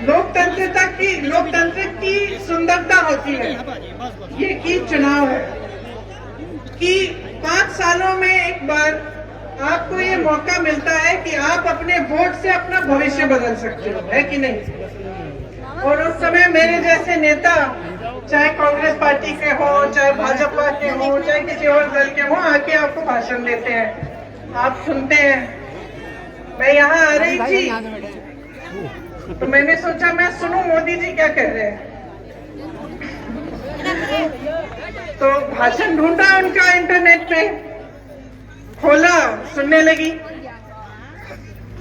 लोकतंत्र की सुंदरता होती है ये कि चुनाव है, कि 5 सालों में एक बार आपको ये मौका मिलता है कि आप अपने वोट से अपना भविष्य बदल सकते हो, है कि नहीं? और उस समय मेरे जैसे नेता, चाहे कांग्रेस पार्टी के हो, चाहे भाजपा के हो, चाहे किसी और दल के हो, आके आपको भाषण देते हैं, आप सुनते हैं। मैं यहाँ आ रही थी तो मैंने सोचा मैं सुनूं मोदी जी क्या कह रहे हैं, तो भाषण ढूंढा उनका इंटरनेट पे, खोला, सुनने लगी।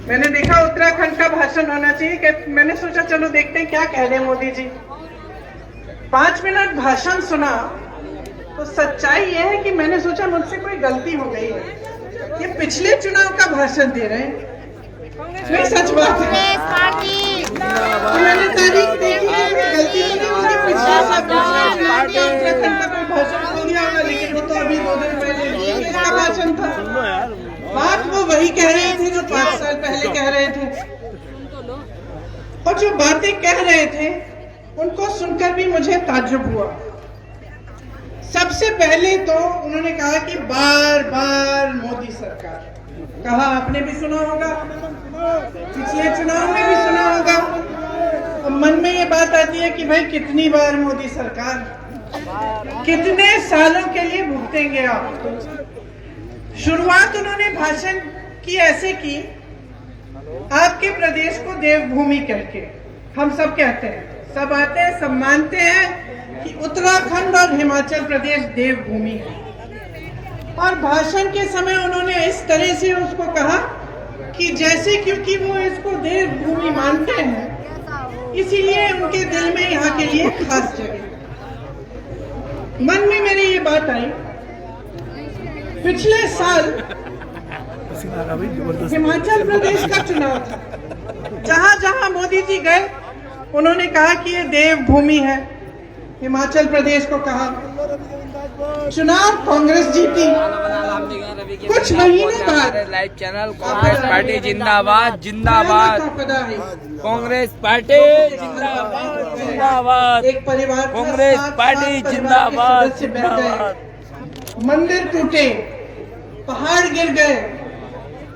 मैंने देखा उत्तराखंड का भाषण होना चाहिए, कि मैंने सोचा चलो देखते हैं क्या कह रहे हैं मोदी जी। 5 मिनट भाषण सुना तो सच्चाई ये है कि मैंने सोचा मुझसे कोई गलती हो गई है, ये पिछले चुनाव का भाषण दे रहे हैं। नहीं, सच बात है। तो मैंने तारीख देखी, गलती तो नहीं होगी, पिछले उत्तराखंड का कोई भाषण हो गया होगा, लेकिन वो तो अभी 2 दिन पहले इसका भाषण था। बात वो वही कह रहे थे जो 5 साल पहले कह रहे थे, और जो बातें कह रहे थे उनको सुनकर भी मुझे ताज्जुब हुआ। सबसे पहले तो उन्होंने कहा कि बार बार मोदी सरकार, कहा आपने भी सुना होगा, पिछले चुनाव में भी सुना होगा। अब मन में ये बात आती है कि भाई कितनी बार मोदी सरकार, कितने सालों के लिए भुगतेंगे आप। शुरुआत उन्होंने भाषण की ऐसे की, आपके प्रदेश को देवभूमि करके। हम सब कहते हैं, सब आते हैं, सब मानते हैं कि उत्तराखंड और हिमाचल प्रदेश देवभूमि है। और भाषण के समय उन्होंने इस तरह से उसको कहा कि जैसे, क्योंकि वो इसको देवभूमि मानते हैं, इसीलिए उनके दिल में यहाँ के लिए खास जगह। मन में मेरी ये बात आई, पिछले साल हिमाचल प्रदेश का चुनाव था, जहाँ जहाँ मोदी जी गए उन्होंने कहा कि ये देवभूमि है। हिमाचल प्रदेश को कहा, चुनाव कांग्रेस जीती। कुछ महीने बाद लाइव चैनल कांग्रेस पार्टी जिंदाबाद जिंदाबाद, कांग्रेस पार्टी जिंदाबाद जिंदाबाद, एक परिवार कांग्रेस पार्टी जिंदाबाद जिंदाबाद। मंदिर टूटे, पहाड़ गिर गए,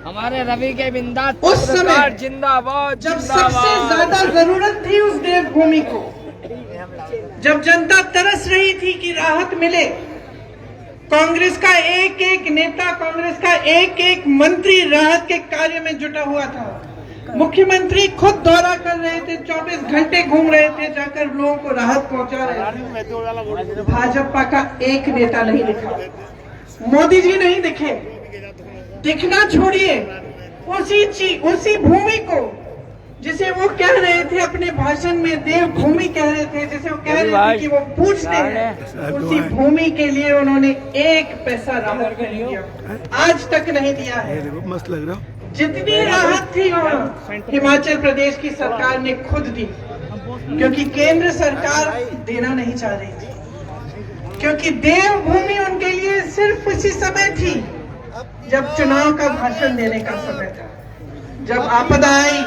हमारे रवि के बिंदा उस समय जिंदाबाद जब सबसे ज्यादा जरूरत थी उस देवभूमि को, जब जनता तरस रही थी कि राहत मिले, कांग्रेस का एक एक नेता, कांग्रेस का एक एक मंत्री राहत के कार्य में जुटा हुआ था। मुख्यमंत्री खुद दौरा कर रहे थे, 24 घंटे घूम रहे थे, जाकर लोगों को राहत पहुंचा रहे थे। भाजपा का एक नेता नहीं दिखा, मोदी जी नहीं दिखे। दिखना छोड़िए, उसी भूमि को जिसे वो कह रहे थे अपने भाषण में देवभूमि कह रहे थे, जिसे वो कह रहे थे कि वो पूछते हैं, उसी भूमि के लिए उन्होंने एक पैसा राहत नहीं दिया, आज तक नहीं दिया है। मस्त लग रहा। जितनी राहत थी वहाँ हिमाचल प्रदेश की सरकार ने खुद दी, क्योंकि केंद्र सरकार देना नहीं चाह रही थी, क्योंकि देवभूमि उनके लिए सिर्फ उसी समय थी जब चुनाव का भाषण देने का समय था। जब आपदा आई,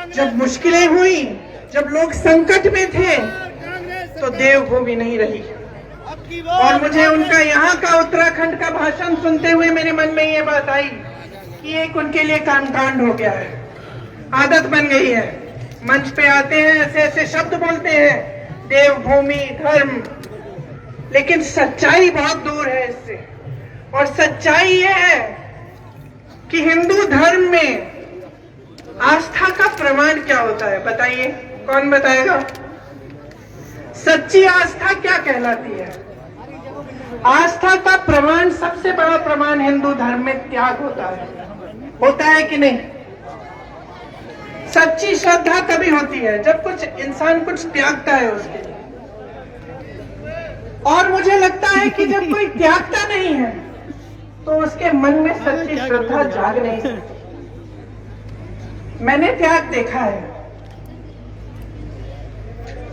जब मुश्किलें हुई, जब लोग संकट में थे, तो देवभूमि नहीं रही। और मुझे उनका यहाँ का उत्तराखंड का भाषण सुनते हुए मेरे मन में ये बात आई कि एक उनके लिए कामकांड हो गया है, आदत बन गई है। मंच पे आते हैं, ऐसे ऐसे शब्द बोलते हैं, देवभूमि, धर्म, लेकिन सच्चाई बहुत दूर है इससे। और सच्चाई ये है कि हिंदू धर्म में आस्था का प्रमाण क्या होता है, बताइए, कौन बताएगा? सच्ची आस्था क्या कहलाती है? आस्था का प्रमाण, सबसे बड़ा प्रमाण हिंदू धर्म में त्याग होता है कि नहीं? सच्ची श्रद्धा तभी होती है जब कुछ इंसान कुछ त्यागता है उसके लिए। और मुझे लगता है कि जब कोई त्यागता नहीं है तो उसके मन में सच्ची श्रद्धा जाग नहीं सकती। मैंने त्याग देखा है।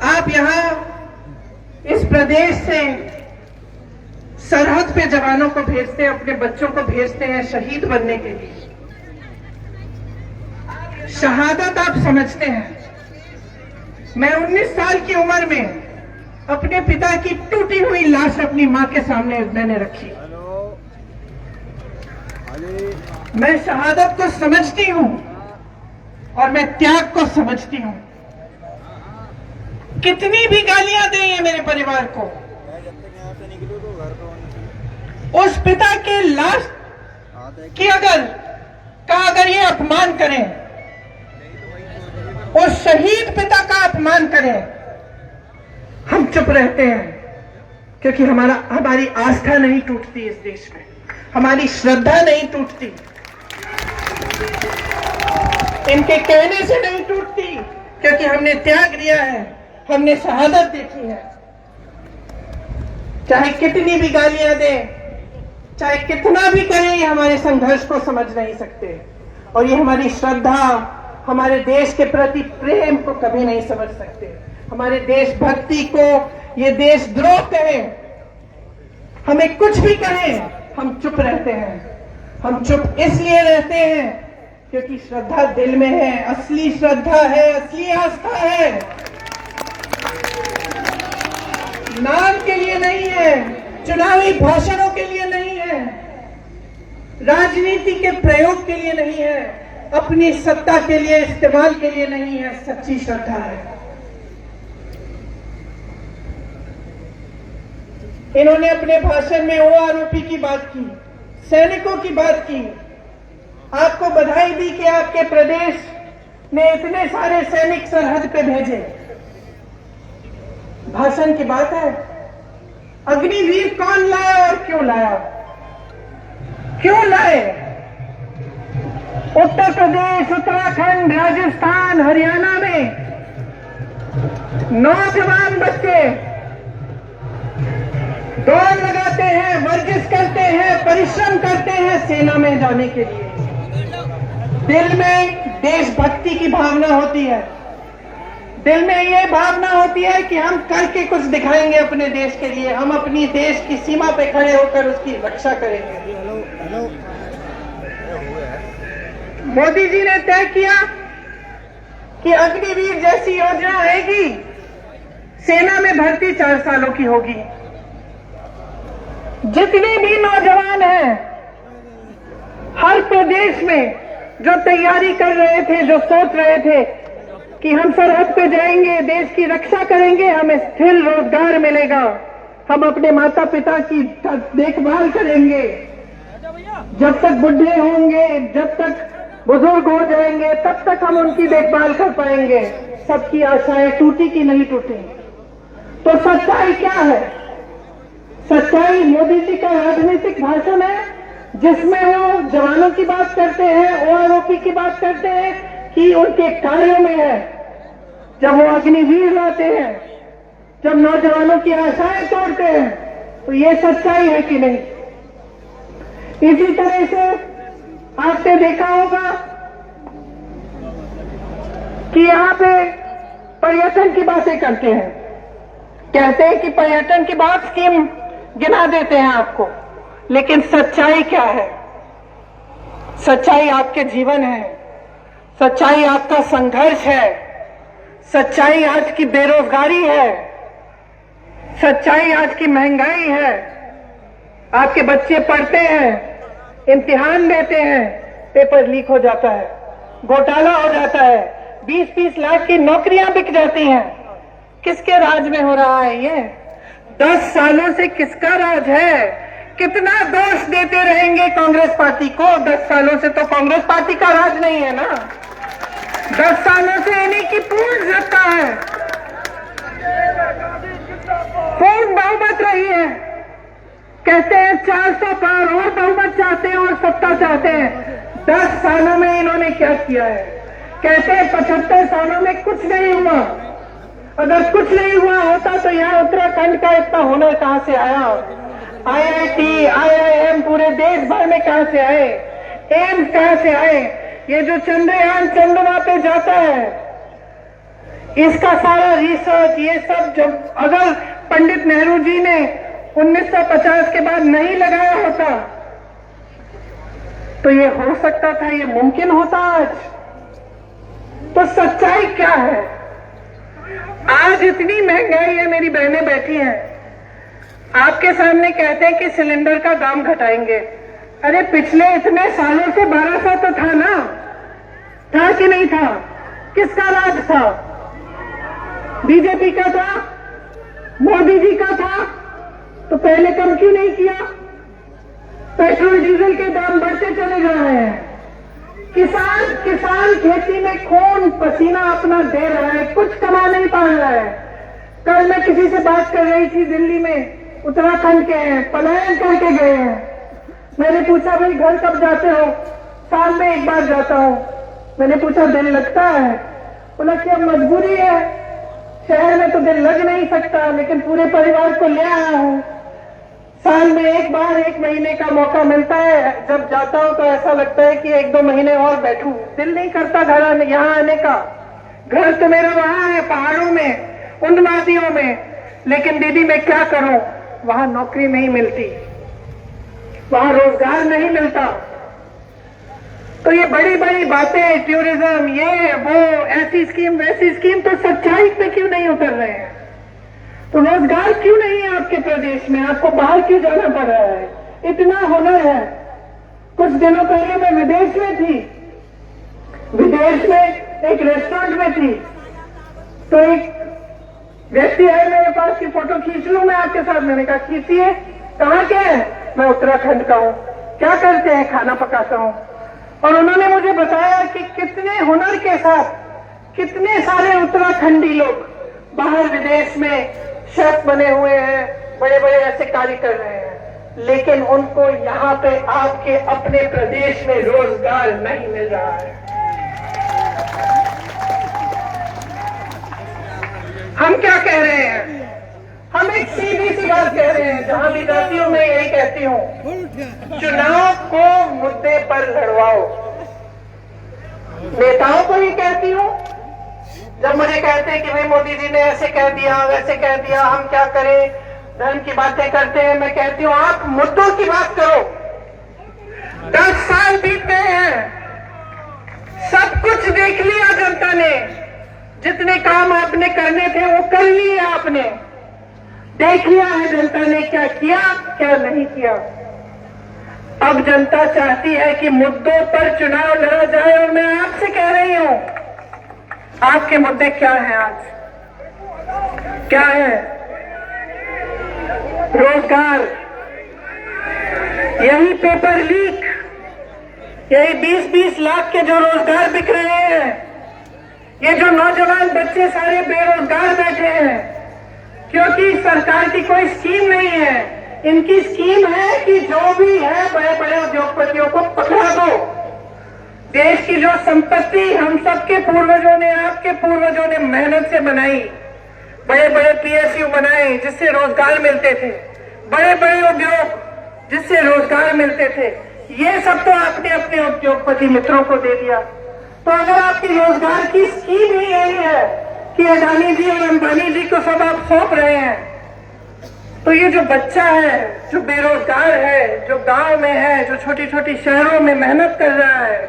आप यहाँ इस प्रदेश से सरहद पे जवानों को भेजते हैं, अपने बच्चों को भेजते हैं शहीद बनने के लिए। शहादत आप समझते हैं। मैं 19 साल की उम्र में अपने पिता की टूटी हुई लाश अपनी मां के सामने मैंने रखी। मैं शहादत को समझती हूं और मैं त्याग को समझती हूं। कितनी भी गालियां दें ये मेरे परिवार को, उस पिता के लाश की अगर ये अपमान करें, उस शहीद पिता का अपमान करें, हम चुप रहते हैं, क्योंकि हमारी आस्था नहीं टूटती इस देश में, हमारी श्रद्धा नहीं टूटती, इनके कहने से नहीं टूटती, क्योंकि हमने त्याग दिया है, हमने शहादत देखी है। चाहे कितनी भी गालियां दें, चाहे कितना भी करें, ये हमारे संघर्ष को समझ नहीं सकते, और ये हमारी श्रद्धा, हमारे देश के प्रति प्रेम को कभी नहीं समझ सकते। हमारे देशभक्ति को ये देशद्रोह कहें, हमें कुछ भी कहें, हम चुप रहते हैं। हम चुप इसलिए रहते हैं क्योंकि श्रद्धा दिल में है, असली श्रद्धा है, असली आस्था है, नाम के लिए नहीं है, चुनावी भाषणों के लिए नहीं है, राजनीति के प्रयोग के लिए नहीं है, अपनी सत्ता के लिए इस्तेमाल के लिए नहीं है, सच्ची श्रद्धा है। इन्होंने अपने भाषण में ओआरओपी की बात की, सैनिकों की बात की, आपको बधाई दी कि आपके प्रदेश ने इतने सारे सैनिक सरहद पे भेजे। भाषण की बात है। अग्निवीर कौन लाया और क्यों लाया? क्यों लाए? उत्तर प्रदेश, उत्तराखंड, राजस्थान, हरियाणा में नौजवान बच्चे दौड़ लगाते हैं, वर्जिश करते हैं, परिश्रम करते हैं सेना में जाने के लिए। दिल में देशभक्ति की भावना होती है, दिल में ये भावना होती है कि हम करके कुछ दिखाएंगे अपने देश के लिए, हम अपनी देश की सीमा पे खड़े होकर उसकी रक्षा करेंगे। मोदी जी ने तय किया कि अग्निवीर जैसी योजना आएगी, सेना में भर्ती 4 सालों की होगी। जितने भी नौजवान हैं हर प्रदेश में जो तैयारी कर रहे थे, जो सोच रहे थे कि हम सरहद पे जाएंगे, देश की रक्षा करेंगे, हमें स्थिर रोजगार मिलेगा, हम अपने माता पिता की देखभाल करेंगे, जब तक बुढ़े होंगे, जब तक बुजुर्ग हो जाएंगे, तब तक हम उनकी देखभाल कर पाएंगे। सबकी आशाएं टूटी कि नहीं टूटी? तो सच्चाई क्या है? सच्चाई मोदी जी का राजनीतिक भाषण है, जिसमें वो जवानों की बात करते हैं, ओआरओपी की बात करते हैं, कि उनके कार्यों में है। जब वो अग्निवीर लाते हैं, जब नौजवानों की आशाएं तोड़ते हैं, तो ये सच्चाई है कि नहीं? इसी तरह से आपने देखा होगा कि यहाँ पे पर्यटन की बातें करते हैं, कहते हैं कि पर्यटन की बात स्कीम गिना देते हैं आपको, लेकिन सच्चाई क्या है? सच्चाई आपके जीवन है, सच्चाई आपका संघर्ष है, सच्चाई आज की बेरोजगारी है, सच्चाई आज की महंगाई है। आपके बच्चे पढ़ते हैं, इम्तिहान देते हैं, पेपर लीक हो जाता है, घोटाला हो जाता है, 20-20 लाख की नौकरियां बिक जाती हैं। किसके राज में हो रहा है ये? 10 सालों से किसका राज है? कितना दोष देते रहेंगे कांग्रेस पार्टी को? 10 सालों से तो कांग्रेस पार्टी का राज नहीं है ना, 10 सालों से इन्हीं की पूर्ण सत्ता है, पूर्ण बहुमत रही है। कहते हैं 400 पार और बहुमत चाहते हैं और सत्ता चाहते हैं। 10 सालों में इन्होंने क्या किया है? कहते हैं 75 सालों में कुछ नहीं हुआ। अगर कुछ नहीं हुआ होता तो यहाँ उत्तराखंड का इतना हुनर कहां से आया? IIT, IIM पूरे देश भर में कहां से आए? एम्स कहां से आए? ये जो चंद्रयान चंद्रमा पे जाता है, इसका सारा रिसर्च, ये सब जब अगर पंडित नेहरू जी ने 1950 के बाद नहीं लगाया होता तो ये हो सकता था, ये मुमकिन होता आज। तो सच्चाई क्या है? आज इतनी महंगाई है, मेरी बहनें बैठी हैं, आपके सामने कहते हैं कि सिलेंडर का दाम घटाएंगे। अरे पिछले इतने सालों से 1200 तो था ना, था कि नहीं था? किसका राज था? बीजेपी का था? मोदी जी का था? तो पहले कम क्यों नहीं किया? पेट्रोल डीजल के दाम बढ़ते चले जा रहे हैं। किसान खेती में खून पसीना अपना दे रहा है, कुछ कमा नहीं पा रहा है। कल मैं किसी से बात कर रही थी, दिल्ली में, उत्तराखंड के हैं, पलायन करके गए हैं। मैंने पूछा भाई घर कब जाते हो? साल में एक बार जाता हूं। मैंने पूछा दिल लगता है? बोला कि अब मजबूरी है, शहर में तो दिल लग नहीं सकता, लेकिन पूरे परिवार को ले आया हूं। साल में एक बार 1 महीने का मौका मिलता है, जब जाता हूं तो ऐसा लगता है कि 1-2 महीने और बैठूं। दिल नहीं करता घर यहाँ आने का। घर तो मेरा वहां है, पहाड़ों में, उन वादियों में, लेकिन दीदी मैं क्या करूं? वहां नौकरी नहीं मिलती, वहां रोजगार नहीं मिलता। तो ये बड़ी बड़ी बातें, टूरिज्म, ये वो, ऐसी स्कीम वैसी स्कीम, तो सच्चाई पे क्यों नहीं उतर रहे हैं? तो रोजगार क्यों नहीं है आपके प्रदेश में? आपको बाहर क्यों जाना पड़ रहा है? इतना हुनर है। कुछ दिनों पहले मैं विदेश में थी, विदेश में एक रेस्टोरेंट में थी, तो एक व्यक्ति आए मेरे पास की फोटो खींच लूं मैं आपके साथ। मैंने कहा खींचिए। कहाँ के हैं? मैं उत्तराखंड का हूँ। क्या करते हैं? खाना पकाता हूँ। और उन्होंने मुझे बताया कि कितने हुनर के साथ कितने सारे उत्तराखंडी लोग बाहर विदेश में शेफ बने हुए हैं, बड़े बड़े ऐसे कार्य कर रहे हैं, लेकिन उनको यहाँ पे आपके अपने प्रदेश में रोजगार नहीं मिल रहा है। हम क्या कह रहे हैं? हम एक सीधी सी बात कह रहे हैं, जहां भी जाती हूं मैं यही कहती हूं, चुनाव को मुद्दे पर लड़वाओ। नेताओं को ही कहती हूं, जब मुझे कहते हैं कि भाई मोदी जी ने ऐसे कह दिया, वैसे कह दिया, हम क्या करें, धर्म की बातें करते हैं, मैं कहती हूं आप मुद्दों की बात करो। 10 साल बीत गए हैं, सब कुछ देख लिया जनता ने, जितने काम आपने करने थे वो कर लिए आपने, देख लिया है जनता ने क्या किया क्या नहीं किया। अब जनता चाहती है कि मुद्दों पर चुनाव लड़ा जाए, और मैं आपसे कह रही हूं, आपके मुद्दे क्या हैं आज? क्या है? रोजगार, यही पेपर लीक, यही 20-20 लाख के जो रोजगार बिक रहे हैं, ये जो नौजवान बच्चे सारे बेरोजगार बैठे हैं क्योंकि सरकार की कोई स्कीम नहीं है। इनकी स्कीम है कि जो भी है बड़े बड़े उद्योगपतियों को पकड़ा दो। देश की जो संपत्ति हम सबके पूर्वजों ने, आपके पूर्वजों ने मेहनत से बनाई, बड़े बड़े PSU बनाए जिससे रोजगार मिलते थे, बड़े बड़े उद्योग जिससे रोजगार मिलते थे, ये सब तो आपने अपने उद्योगपति मित्रों को दे दिया। तो अगर आपकी रोजगार की स्कीम ही यही है कि अडानी जी और अंबानी जी को सब आप सौंप रहे हैं, तो ये जो बच्चा है, जो बेरोजगार है, जो गांव में है, जो छोटी छोटी शहरों में मेहनत कर रहा है,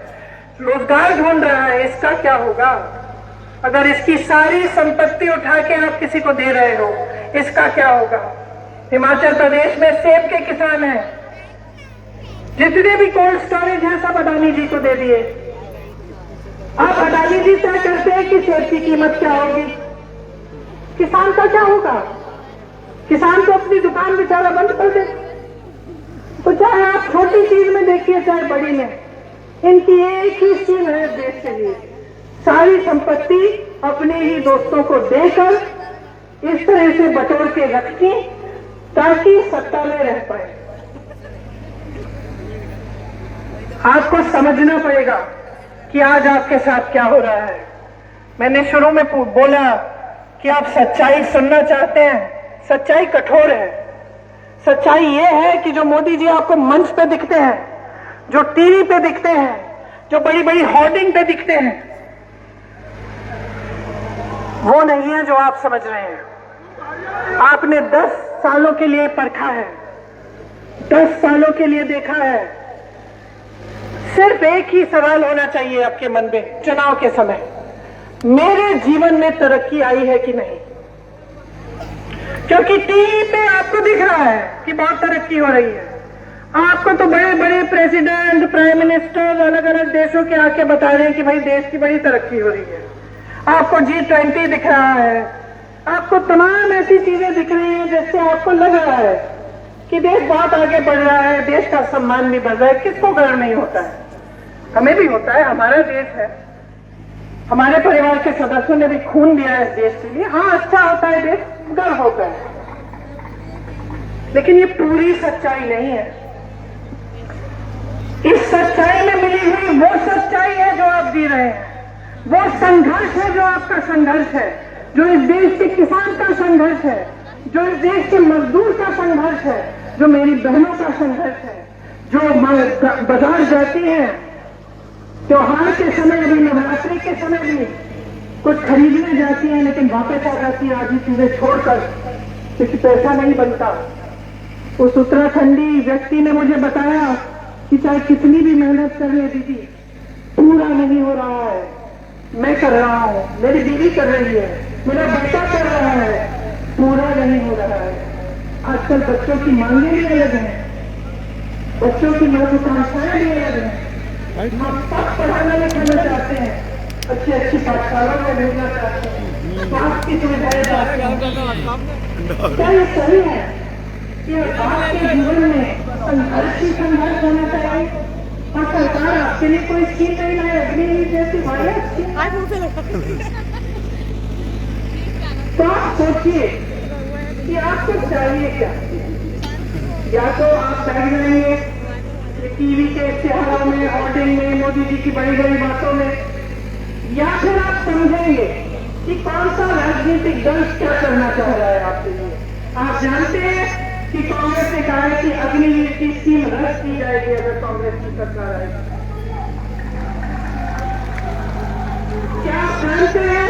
रोजगार ढूंढ रहा है, इसका क्या होगा? अगर इसकी सारी संपत्ति उठा के आप किसी को दे रहे हो, इसका क्या होगा? हिमाचल प्रदेश में सेब के किसान हैं, जितने भी कोल्ड स्टोरेज हैं सब अडानी जी को दे दिए। आप अडानी जी तय करते हैं कि सेब की कीमत क्या होगी, किसान का क्या होगा? किसान तो अपनी दुकान बेचारा बंद कर दे। तो चाहे आप छोटी चीज में देखिए चाहे बड़ी में, इनकी एक ही स्कीम है देश के लिए, सारी संपत्ति अपने ही दोस्तों को देकर इस तरह से बटोर के रखती ताकि सत्ता में रह पाए। आपको समझना पड़ेगा कि आज आपके साथ क्या हो रहा है। मैंने शुरू में बोला कि आप सच्चाई सुनना चाहते हैं। सच्चाई कठोर है। सच्चाई ये है कि जो मोदी जी आपको मंच पे दिखते हैं, जो टीवी पे दिखते हैं, जो बड़ी बड़ी होर्डिंग पे दिखते हैं, वो नहीं है जो आप समझ रहे हैं। आपने 10 सालों के लिए परखा है, 10 सालों के लिए देखा है। सिर्फ एक ही सवाल होना चाहिए आपके मन में चुनाव के समय, मेरे जीवन में तरक्की आई है कि नहीं? क्योंकि टीवी पे आपको दिख रहा है कि बहुत तरक्की हो रही है। आपको तो बड़े बड़े प्रेसिडेंट, प्राइम मिनिस्टर अलग अलग देशों के आके बता रहे हैं कि भाई देश की बड़ी तरक्की हो रही है। आपको G20 दिख रहा है, आपको तमाम ऐसी चीजें दिख रही हैं जिससे आपको लग रहा है कि देश बहुत आगे बढ़ रहा है, देश का सम्मान भी बढ़ रहा है। किसको गर्व नहीं होता है? हमें भी होता है, हमारा देश है, हमारे परिवार के सदस्यों ने भी खून दिया है इस देश के लिए। हाँ, अच्छा होता है देश, गर्व होता है, लेकिन ये पूरी सच्चाई नहीं है। इस सच्चाई में मिली हुई वो सच्चाई है जो आप जी रहे हैं, वो संघर्ष है जो आपका संघर्ष है, जो इस देश के किसान का संघर्ष है, जो इस देश के मजदूर का संघर्ष है, जो मेरी बहनों का संघर्ष है, जो बाजार जाती हैं त्योहार के समय भी, नवरात्रि के समय भी कुछ खरीदने जाती हैं लेकिन वापस आ जाती है आधी चीजें छोड़कर क्योंकि पैसा नहीं बनता। उस उत्तराखंडी व्यक्ति ने मुझे बताया कि चाहे कितनी भी मेहनत कर ले दीदी, पूरा नहीं हो रहा है। मैं कर रहा हूँ, मेरी बीवी कर रही है, मेरा बच्चा कर रहा है, पूरा नहीं हो रहा है। आजकल बच्चों की मांगे भी अलग हैं, बच्चों की महत्वाकांक्षाएं भी अलग हैं। हम सब पढ़ाना लिखाना चाहते हैं, अच्छी अच्छी पाठशालाओं में भेजना चाहते हैं, स्वास्थ्य की सुविधाएं चाहते हैं। क्या ये सही है कि आपके जीवन में संघर्ष ही संघर्ष होना चाहिए और सरकार आपके लिए कोई स्कीम नहीं लाए? अग्नि जैसी तो आप सोचिए कि आपको चाहिए क्या? या तो आप बैठ जाएंगे टीवी के इश्तेहारों में, होर्डिंग में, मोदी जी की बड़ी बड़ी बातों में, या फिर आप समझेंगे कि कौन सा राजनीतिक दल क्या करना चाह रहा है आपके लिए। आप जानते हैं कि कांग्रेस ने कहा है कि अग्निवीर की स्कीम रद्द की जाएगी अगर कांग्रेस की सरकार आएगी। क्या आप जानते हैं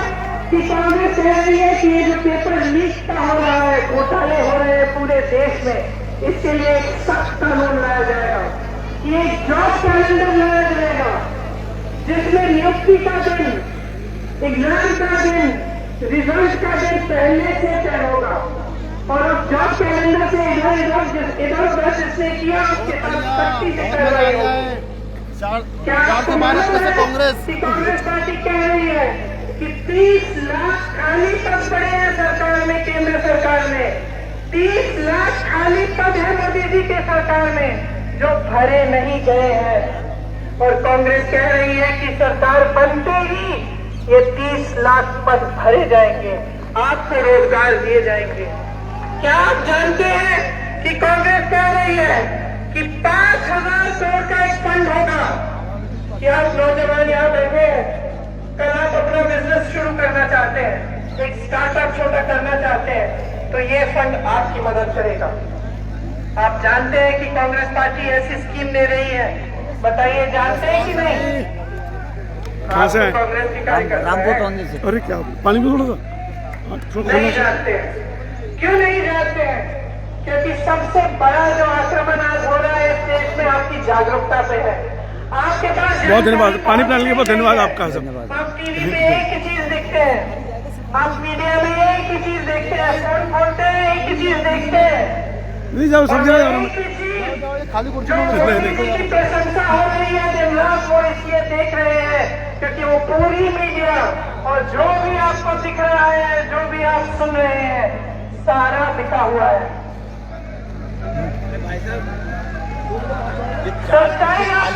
कि कांग्रेस कह रही है कि ये जो पेपर लीक का हो रहा है, घोटाले हो रहे हैं पूरे देश में, इसके लिए एक सख्त कानून लाया जाएगा, ये जॉब कैलेंडर लाया जाएगा जिसमें नियुक्ति का दिन, एग्जाम का दिन, रिजल्ट का दिन पहले से तय होगा और अब जॉब कैलेंडर से इधर उधर जिसने किया उसके साथ सख्ती से कार्रवाई होगी। क्या आपको मालूम है कि कांग्रेस पार्टी कह रही है कि 30 लाख खाली पद पड़े हैं सरकार में, केंद्र सरकार में 30 लाख खाली पद है मोदी जी के सरकार में जो भरे नहीं गए हैं। और कांग्रेस कह रही है कि सरकार बनते ही ये 30 लाख पद भरे जाएंगे, आपको रोजगार दिए जाएंगे। क्या आप जानते हैं कि कांग्रेस कह रही है कि 5,000 करोड़ का एक फंड होगा कि आप नौजवान यहाँ बैठे हैं, कल आप अपना बिजनेस शुरू करना चाहते हैं, एक स्टार्टअप छोटा करना चाहते हैं, तो ये फंड आपकी मदद करेगा। आप जानते हैं कि कांग्रेस पार्टी ऐसी स्कीम ले रही है, बताइए जानते हैं कि नहीं? कहाँ से आए? कांग्रेस की कार्यकर्ता है। अरे क्या पानी में थोड़ा सा नहीं जानते हैं। क्यों नहीं जानते हैं? क्योंकि सबसे बड़ा जो आक्रमण आज हो रहा है इस देश में आपकी जागरूकता पे है। आपके पास बहुत धन्यवाद, पानी पिलाने के लिए बहुत धन्यवाद आपका। सब आप टीवी पे एक ही चीज देखते हैं, आप मीडिया में एक ही चीज देखते हैं, फोन खोलते हैं एक ही चीज देखते हैं, नहीं जाओ सब जगह खाली कुर्सी की प्रशंसा हो रही है दिन रात, वो इसलिए देख रहे हैं क्योंकि वो पूरी मीडिया और जो भी आपको दिख रहा है, जो भी आप सुन रहे हैं, सारा दिखा हुआ है।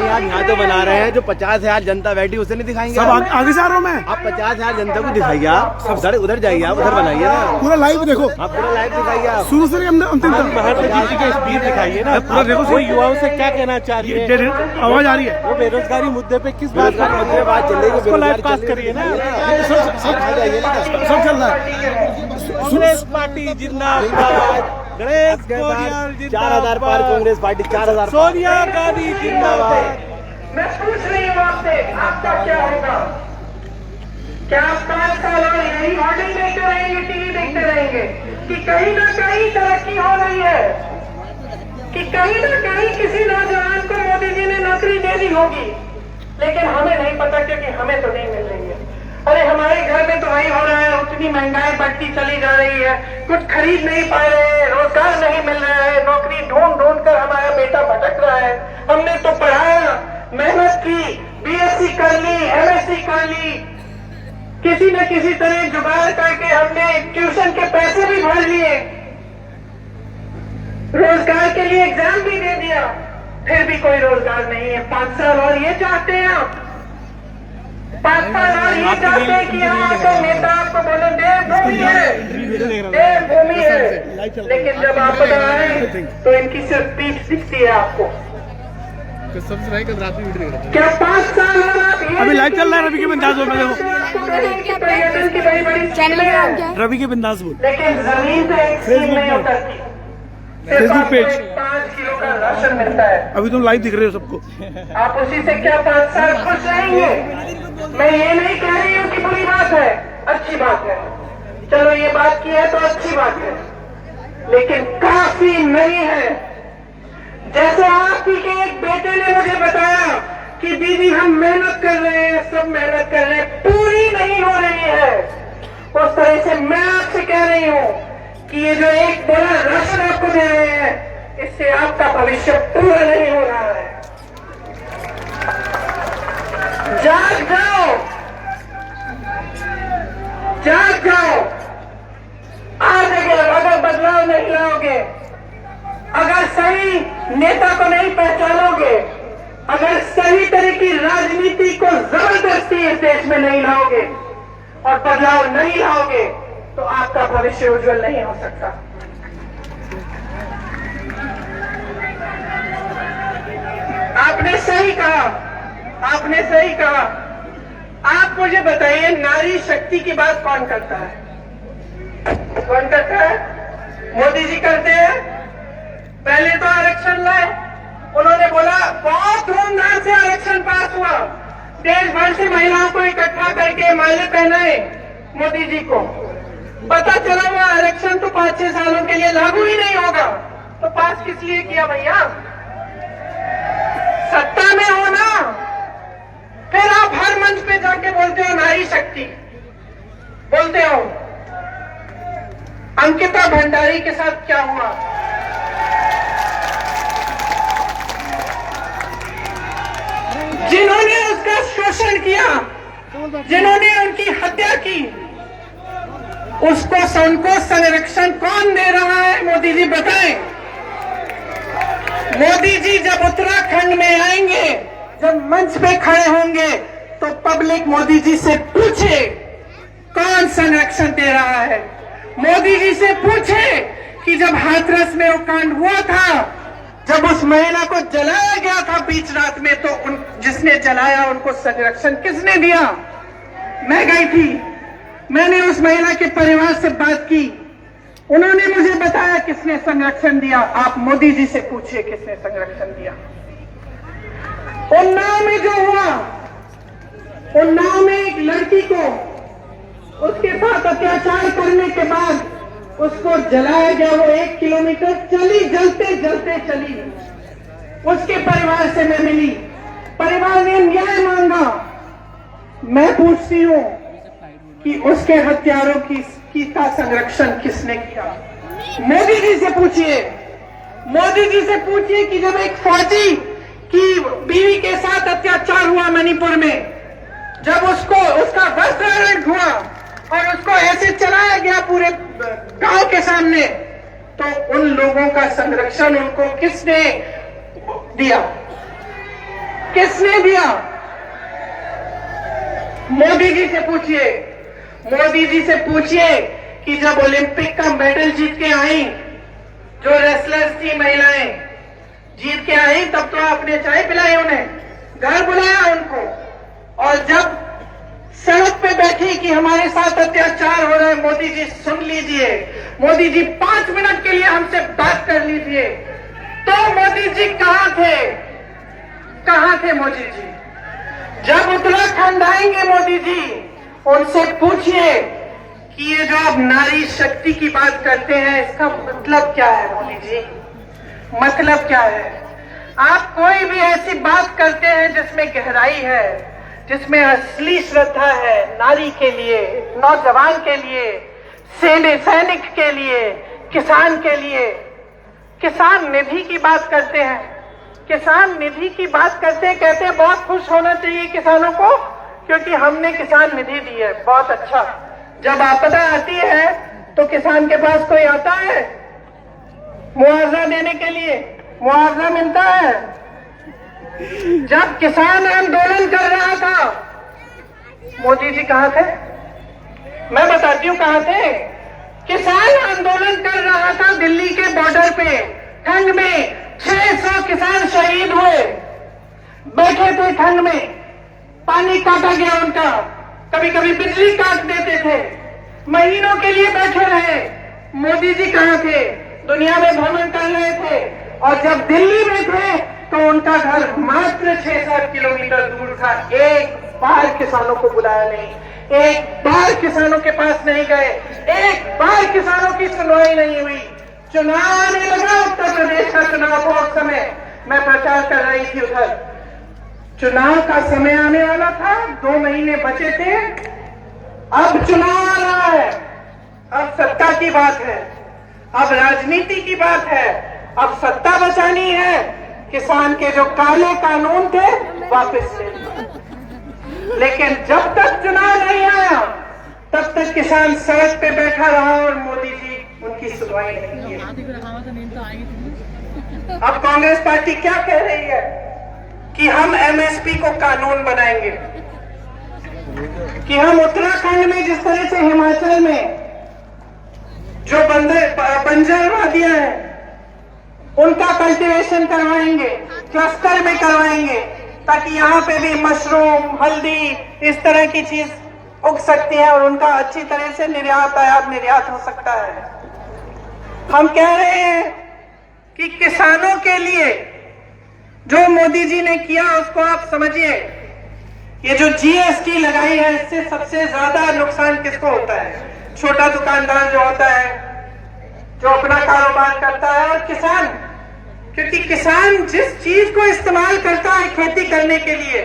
यहाँ तो बना रहे हैं, जो 50,000 जनता बैठी उसे नहीं दिखाएंगे। सब आगे से आ रहा हूँ मैं। आप 50,000 जनता को दिखाइए, आप सब सड़क उधर जाइए, आप उधर बनाइए ना, पूरा लाइव देखो, आप पूरा लाइव दिखाइए, आप शुरू से हमने अंतिम तक महात्मा जी की स्पीच दिखाइए ना, पूरा देखो। वो युवाओं से क्या कहना चाह रही है, आवाज आ रही है, वो बेरोजगारी मुद्दे पे किस बात मुद्दे बात चल रही है, उसको लाइव कास्ट करिए ना। सब चल रहा है। कांग्रेस पार्टी जिंदाबाद, गणेश 4,000 पार कांग्रेस पार्टी, 4,000 सोनिया गांधी जिंदाबाद। मैं पूछ रही हूँ आपसे, आपका क्या होगा? क्या आप 5 साल और यही मॉडल देखते रहेंगे, टीवी देखते रहेंगे कि कहीं ना कहीं तरक्की हो रही है, कि कहीं ना कहीं किसी नौजवान को मोदी जी ने नौकरी दे दी होगी, लेकिन हमें नहीं पता क्योंकि हमें तो नहीं मिल रही है। अरे हमारे घर में तो वही हो रहा है, उतनी महंगाई बढ़ती चली जा रही है, कुछ खरीद नहीं पा रहे हैं, रोजगार नहीं मिल रहा है, नौकरी ढूंढ ढूंढ कर हमारा बेटा भटक रहा है। हमने तो पढ़ाया, मेहनत की, बीएससी कर ली, एमएससी कर ली, किसी न किसी तरह जुगाड़ करके हमने ट्यूशन के पैसे भी भर लिए, रोजगार के लिए एग्जाम भी दे दिया, फिर भी कोई रोजगार नहीं है। 5 साल और ये चाहते हैं आप, 5 साल और ये चाहते हैं कि आपको नेता आपको बोले देवभूमि है, देवभूमि है, लेकिन जब आप बताएं तो इनकी सिर्फ पीठ दिखती है आपको। क्या 5 साल और आप अभी लाइव चल रहा है रवि के बिंदास बोल, मैं देखो चैनल का नाम क्या है? रवि के बिंदास बोल, लेकिन जमीन पे एक स्कीम नहीं उतरती, फेसबुक पेज 5 किलो का राशन मिलता है। अभी तुम लाइव दिख रहे हो सबको। आप उसी से क्या 5 साल खुश रहेंगे? मैं ये नहीं कह रही हूँ कि बुरी बात है, अच्छी बात है, चलो ये बात की है तो अच्छी बात है, लेकिन काफी नहीं है। जैसे आपकी के एक बेटे ने मुझे बताया कि दीदी हम मेहनत कर रहे हैं, सब मेहनत कर रहे हैं, पूरी नहीं हो रही है, उस तरह से मैं आपसे कह रही हूँ कि ये जो एक बड़ा राशन आपको दे रहे हैं, इससे आपका भविष्य पूरा नहीं हो रहा है। जाग जाओ, जाग जाओ, आज अगर बदलाव नहीं लाओगे, अगर सही नेता को नहीं पहचानोगे, अगर सही तरह की राजनीति को जबरदस्ती इस देश में नहीं लाओगे और बदलाव नहीं लाओगे, तो आपका भविष्य उज्जवल नहीं हो सकता। आपने सही कहा, आपने सही कहा। आप मुझे बताइए, नारी शक्ति की बात कौन करता है? कौन करता है? मोदी जी करते हैं। पहले तो आरक्षण लाए, उन्होंने बोला, बहुत धूमधाम से आरक्षण पास हुआ, देश भर से महिलाओं को इकट्ठा करके माले पहनाए मोदी जी को। पता चला वो आरक्षण तो 5-6 सालों के लिए लागू ही नहीं होगा, तो पास किस लिए किया भैया? सत्ता में हो ना, फिर आप हर मंच पे जाके बोलते हो नारी शक्ति, बोलते हो। अंकिता भंडारी के साथ क्या हुआ? जिन्होंने उसका शोषण किया, जिन्होंने उनकी की हत्या की, उनको संरक्षण कौन दे रहा है? मोदी जी बताएं। मोदी जी जब उत्तराखंड में आएंगे, जब मंच पे खड़े होंगे, तो पब्लिक मोदी जी से पूछे कौन संरक्षण दे रहा है। मोदी जी से पूछे कि जब हाथरस में वो कांड हुआ था, जब उस महिला को जलाया गया था बीच रात में, तो जिसने जलाया उनको संरक्षण किसने दिया? मैं गई थी, मैंने उस महिला के परिवार से बात की, उन्होंने मुझे बताया किसने संरक्षण दिया। आप मोदी जी से पूछिए किसने संरक्षण दिया। उन्नाव में जो हुआ, उन्नाव में एक लड़की को उसके साथ अत्याचार करने के बाद उसको जलाया गया, वो 1 किलोमीटर चली, जलते जलते चली। उसके परिवार से मैं मिली, परिवार ने न्याय मांगा। मैं पूछती हूँ कि उसके हत्यारों का संरक्षण किसने किया? मोदी जी से पूछिए। मोदी जी से पूछिए कि जब एक फौजी की बीवी के साथ अत्याचार हुआ मणिपुर में, जब उसका वस्त्रहरण हुआ और उसको ऐसे चलाया गया पूरे गांव के सामने, तो उन लोगों का संरक्षण उनको किसने दिया? किसने दिया? मोदी जी से पूछिए। मोदी जी से पूछिए कि जब ओलंपिक का मेडल जीत के आई, जो रेसलर्स थी महिलाएं जीत के आई, तब तो आपने चाय पिलाई, उन्हें घर बुलाया उनको, और जब सड़क पे बैठी कि हमारे साथ अत्याचार हो रहा है, मोदी जी सुन लीजिए, मोदी जी 5 मिनट के लिए हमसे बात कर लीजिए। तो मोदी जी कहां थे? कहां थे मोदी जी? जब उत्तराखंड आएंगे मोदी जी, उनसे पूछिए कि ये जो आप नारी शक्ति की बात करते हैं, इसका मतलब क्या है? मोदी जी, मतलब क्या है? आप कोई भी ऐसी बात करते हैं जिसमें गहराई है, जिसमें असली श्रद्धा है नारी के लिए, नौजवान के लिए, सैनिक के लिए, किसान के लिए। किसान निधि की बात करते हैं, किसान निधि की बात करते हैं, कहते हैं बहुत खुश होना चाहिए किसानों को क्योंकि हमने किसान निधि दी है। बहुत अच्छा। जब आपदा आती है तो किसान के पास कोई आता है मुआवजा देने के लिए? मुआवजा मिलता है? जब किसान आंदोलन कर रहा था, मोदी जी कहां थे? मैं बताती हूँ कहां थे। किसान आंदोलन कर रहा था दिल्ली के बॉर्डर पे, ठंड में 600 किसान शहीद हुए, बैठे थे ठंड में, पानी काटा गया उनका, कभी कभी बिजली काट देते थे, महीनों के लिए बैठे रहे। मोदी जी कहां थे? दुनिया में भ्रमण कर रहे थे, और जब दिल्ली में थे तो उनका घर मात्र 6-7 किलोमीटर दूर था। एक बार किसानों को बुलाया नहीं, एक बार किसानों के पास नहीं गए, एक बार किसानों की सुनवाई नहीं हुई। चुनाव आने लगा, उत्तर प्रदेश का चुनाव को, उस समय मैं प्रचार कर रही थी उधर, चुनाव का समय आने वाला था, 2 महीने बचे थे, अब चुनाव आ रहा है, अब सत्ता की बात है, अब राजनीति की बात है, अब सत्ता बचानी है। किसान के जो काले कानून थे वापस ले लो। लेकिन जब तक चुनाव नहीं आया तब तक किसान सड़क पे बैठा रहा और मोदी जी उनकी सुनवाई नहीं की। अब कांग्रेस पार्टी क्या कह रही है कि हम एमएसपी को कानून बनाएंगे, कि हम उत्तराखंड में जिस तरह से हिमाचल में जो बंजर वादियां हैं उनका कल्टीवेशन करवाएंगे, क्लस्टर में करवाएंगे, ताकि यहाँ पे भी मशरूम, हल्दी, इस तरह की चीज उग सकती है और उनका अच्छी तरह से आयात निर्यात हो सकता है। हम कह रहे हैं कि किसानों के लिए जो मोदी जी ने किया उसको आप समझिए। ये जो जीएसटी लगाई है, इससे सबसे ज्यादा नुकसान किसको होता है? छोटा दुकानदार जो होता है, जो अपना कारोबार करता है, और किसान, क्योंकि किसान जिस चीज को इस्तेमाल करता है खेती करने के लिए,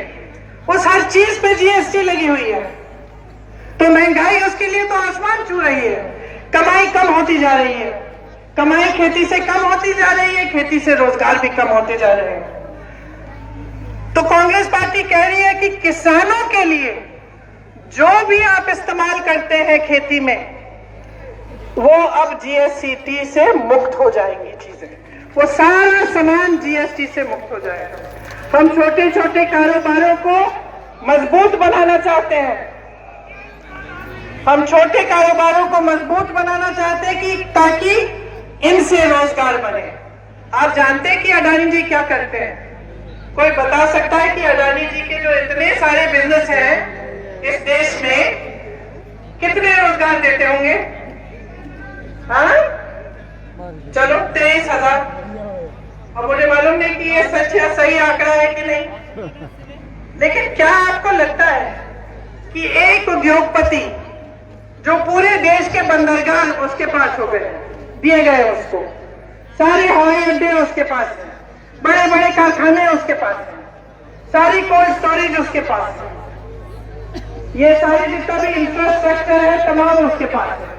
उस हर चीज पे जीएसटी लगी हुई है, तो महंगाई उसके लिए तो आसमान छू रही है। कमाई कम होती जा रही है, कमाई खेती से कम होती जा रही है, खेती से रोजगार भी कम होते जा रहे हैं। तो कांग्रेस पार्टी कह रही है कि किसानों के लिए जो भी आप इस्तेमाल करते हैं खेती में, वो अब जीएसटी से मुक्त हो जाएंगी चीजें। वो सारा सामान जीएसटी से मुक्त हो जाएगा। हम छोटे छोटे कारोबारों को मजबूत बनाना चाहते हैं। हम छोटे कारोबारों को मजबूत बनाना चाहते हैं कि ताकि इनसे रोजगार बने। आप जानते हैं कि अडानी जी क्या करते हैं? कोई बता सकता है कि अडानी जी के जो इतने सारे बिजनेस हैं इस देश में, कितने रोजगार देते होंगे? हाँ, चलो 23,000। अब मुझे मालूम नहीं कि ये सच या सही आंकड़ा है कि नहीं, लेकिन क्या आपको लगता है कि एक उद्योगपति जो पूरे देश के बंदरगाह उसके पास हो गए, दिए गए उसको, सारे हवाई अड्डे उसके पास हैं, बड़े बड़े कारखाने उसके पास हैं, सारी कोल्ड स्टोरेज उसके पास है, ये सारे जितना भी इंफ्रास्ट्रक्चर है तमाम उसके पास है,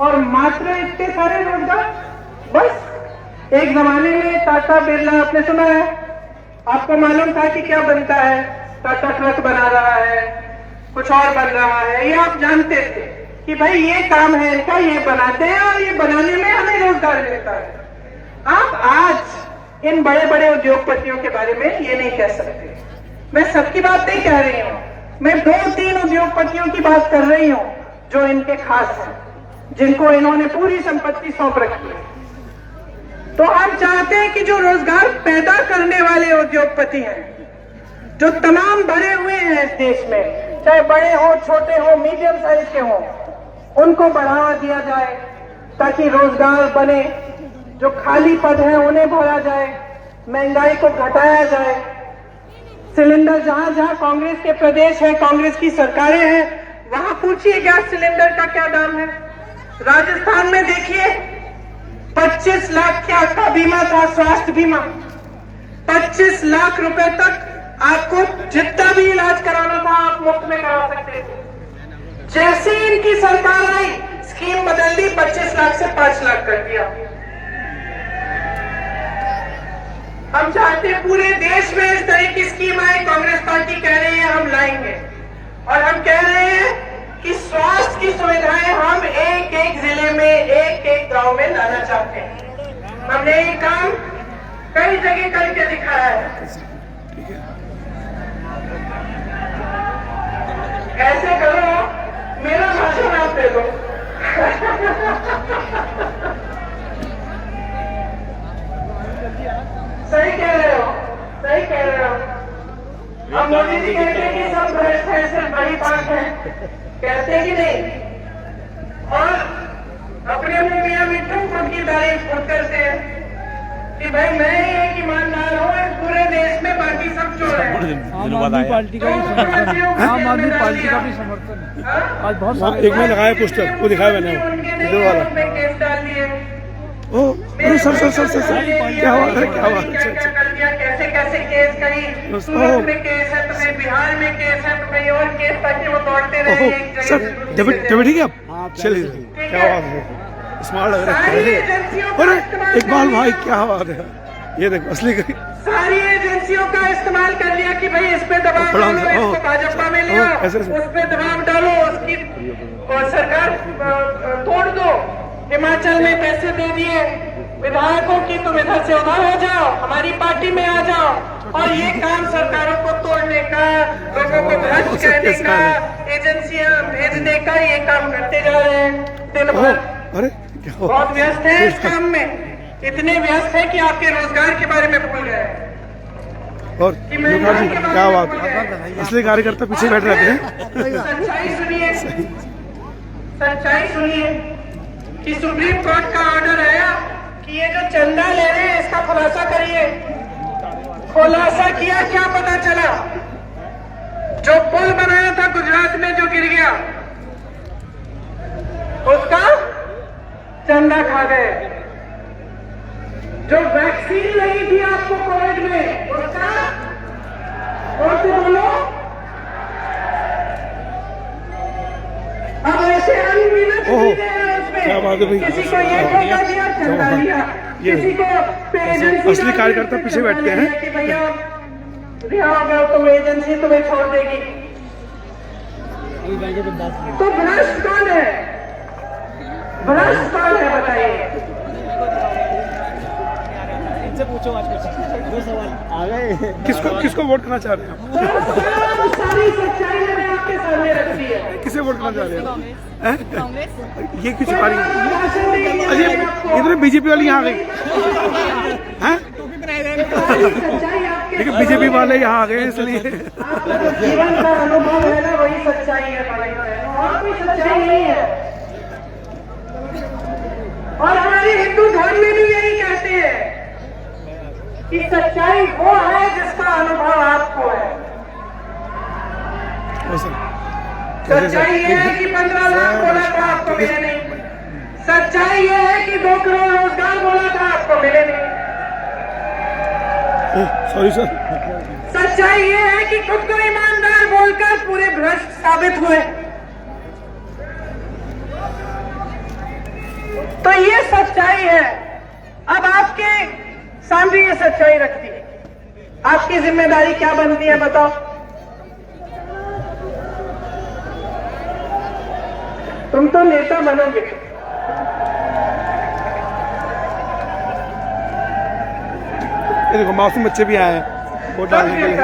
और मात्र इतने सारे रोजगार। बस एक जमाने में टाटा बिरला, आपने सुना है, आपको मालूम था कि क्या बनता है? टाटा ट्रक बना रहा है, कुछ और बन रहा है, ये आप जानते थे कि भाई ये काम है इनका, ये बनाते हैं और ये बनाने में हमें रोजगार मिलता है। आप आज इन बड़े बड़े उद्योगपतियों के बारे में ये नहीं कह सकते। मैं सबकी बात नहीं कह रही हूँ, मैं 2-3 उद्योगपतियों की बात कर रही हूँ जो इनके खास हैं, जिनको इन्होंने पूरी संपत्ति सौंप रखी है। तो हम चाहते हैं कि जो रोजगार पैदा करने वाले उद्योगपति हैं, जो तमाम भरे हुए हैं इस देश में, चाहे बड़े हो, छोटे हो, मीडियम साइज के हो, उनको बढ़ावा दिया जाए ताकि रोजगार बने। जो खाली पद हैं उन्हें भरा जाए, महंगाई को घटाया जाए। सिलेंडर जहां जहां कांग्रेस के प्रदेश है, कांग्रेस की सरकारें हैं, वहां पूछिए गैस सिलेंडर का क्या दाम है। राजस्थान में देखिए 25 लाख का बीमा था, स्वास्थ्य बीमा। 25 लाख रुपए तक आपको जितना भी इलाज कराना था आप मुफ्त में करा सकते थे। जैसे इनकी सरकार आई, स्कीम बदल दी, 25 लाख से 5 लाख कर दिया। हम चाहते हैं पूरे देश में इस तरह की स्कीम आए। कांग्रेस पार्टी कह रही है हम लाएंगे, और हम कह रहे हैं कि स्वास्थ्य की सुविधाएं हम एक एक जिले में, एक एक गांव में लाना चाहते हैं। हमने ये काम कई जगह करके दिखाया है। ऐसे करो, मेरा भाषण आप दे दो। सही कह रहे हो, सही कह रहे हो। हम मोदी जी कहते हैं कि सब भ्रष्ट है, सिर्फ वही बात है, कहते कि नहीं? और अपने अपने मियां मिट्टू खुद की तारीफ खुद करते हैं कि भाई मैं एक ईमानदार हूँ, इस पूरे देश में बाकी सब चोर हैं। आम आदमी पार्टी का भी समर्थन है। आम आदमी पार्टी का भी समर्थन है। आज बहुत सारे एक में लगाया पोस्टर, वो दिखाया मैंने, इधर वाला। केस डाल दिए। अरे सर सर सर सर क्या बात है, क्या बात है। कैसे कैसे केस, कहीं सूरत में केस है, तो कहीं बिहार में केस है, तो कहीं और केस, ताकि वो दौड़ते रहे एक जगह। सर डेविड ठीक है आप? चलिए, क्या बात है, स्मार्ट लग रहा है। अरे इकबाल भाई क्या बात है, ये देखो असली सारी एजेंसियों का इस्तेमाल कर लिया कि भाई इस पे दबाव डालो, इसको भाजपा में लिया, उस पे दबाव डालो, उसकी और सरकार तोड़ दो। हिमाचल में पैसे दे दिए विधायकों की, तुम इधर से उधर हो जाओ, हमारी पार्टी में आ जाओ। और ये काम सरकारों को तोड़ने का, लोगों को भ्रष्ट कहने का, एजेंसियां भेजने का, ये काम करते जा रहे हैं दिन भर। अरे बहुत व्यस्त है इस काम में, इतने व्यस्त है कि आपके रोजगार के बारे में भूल गए। और क्या बात है, असली कार्यकर्ता पीछे बैठ रहते हैं। सच्चाई सुनिए, सच्चाई सुनिए कि सुप्रीम कोर्ट का ऑर्डर आया कि ये जो चंदा ले रहे हैं इसका खुलासा करिए। खुलासा किया, क्या पता चला? जो पुल बनाया था गुजरात में जो गिर गया, उसका चंदा खा गए। जो वैक्सीन लगी थी आपको कोविड में, उसका और तो बोलो। अब ऐसे अनगिनत चीजें हैं क्या बात है उसमें। भाई, किसी को ये ठेका दिया, चंदा दिया, किसी को एजेंसी असली कार्यकर्ता पीछे बैठते हैं कि भैया रिहा हो गया, तुम एजेंसी तुम्हें छोड़ देगी। तो भ्रष्ट कौन है? भ्रष्ट कौन है बताइए? इनसे पूछो आज कुछ, दो सवाल आ गए। किसको वोट करना चाह रहे हैं? सारी सच्चाई मैंने आपके सामने रख दी है। किसे वोट करना चाह रहे हैं? ये क्यों छिपा रही है? अरे इधर बीजेपी वाली यहाँ आ गई हैं? लेकिन बीजेपी वाले यहाँ आ गए इसलिए। जीवन का अनुभव है ना, वही सच्चाई है भाई बहनों, और कोई सच्चाई नहीं है। और हमारे हिंदू धर्म में भी यही कहते हैं कि सच्चाई वो है जिसका अनुभव आपको है। सच्चाई ये है कि 15 लाख बोला था आपको मिले नहीं। सच्चाई ये है कि 2 करोड़ रोजगार बोला था आपको मिले नहीं। Sorry sir. सच्चाई ये है कि खुद को ईमानदार बोलकर पूरे भ्रष्ट साबित हुए। तो ये सच्चाई है। अब आपके सामने ये सच्चाई रखती है, आपकी जिम्मेदारी क्या बनती है बताओ? तुम तो नेता बनोगे, ये देखो मासूम बच्चे भी आए हैं वोट डालने के लिए।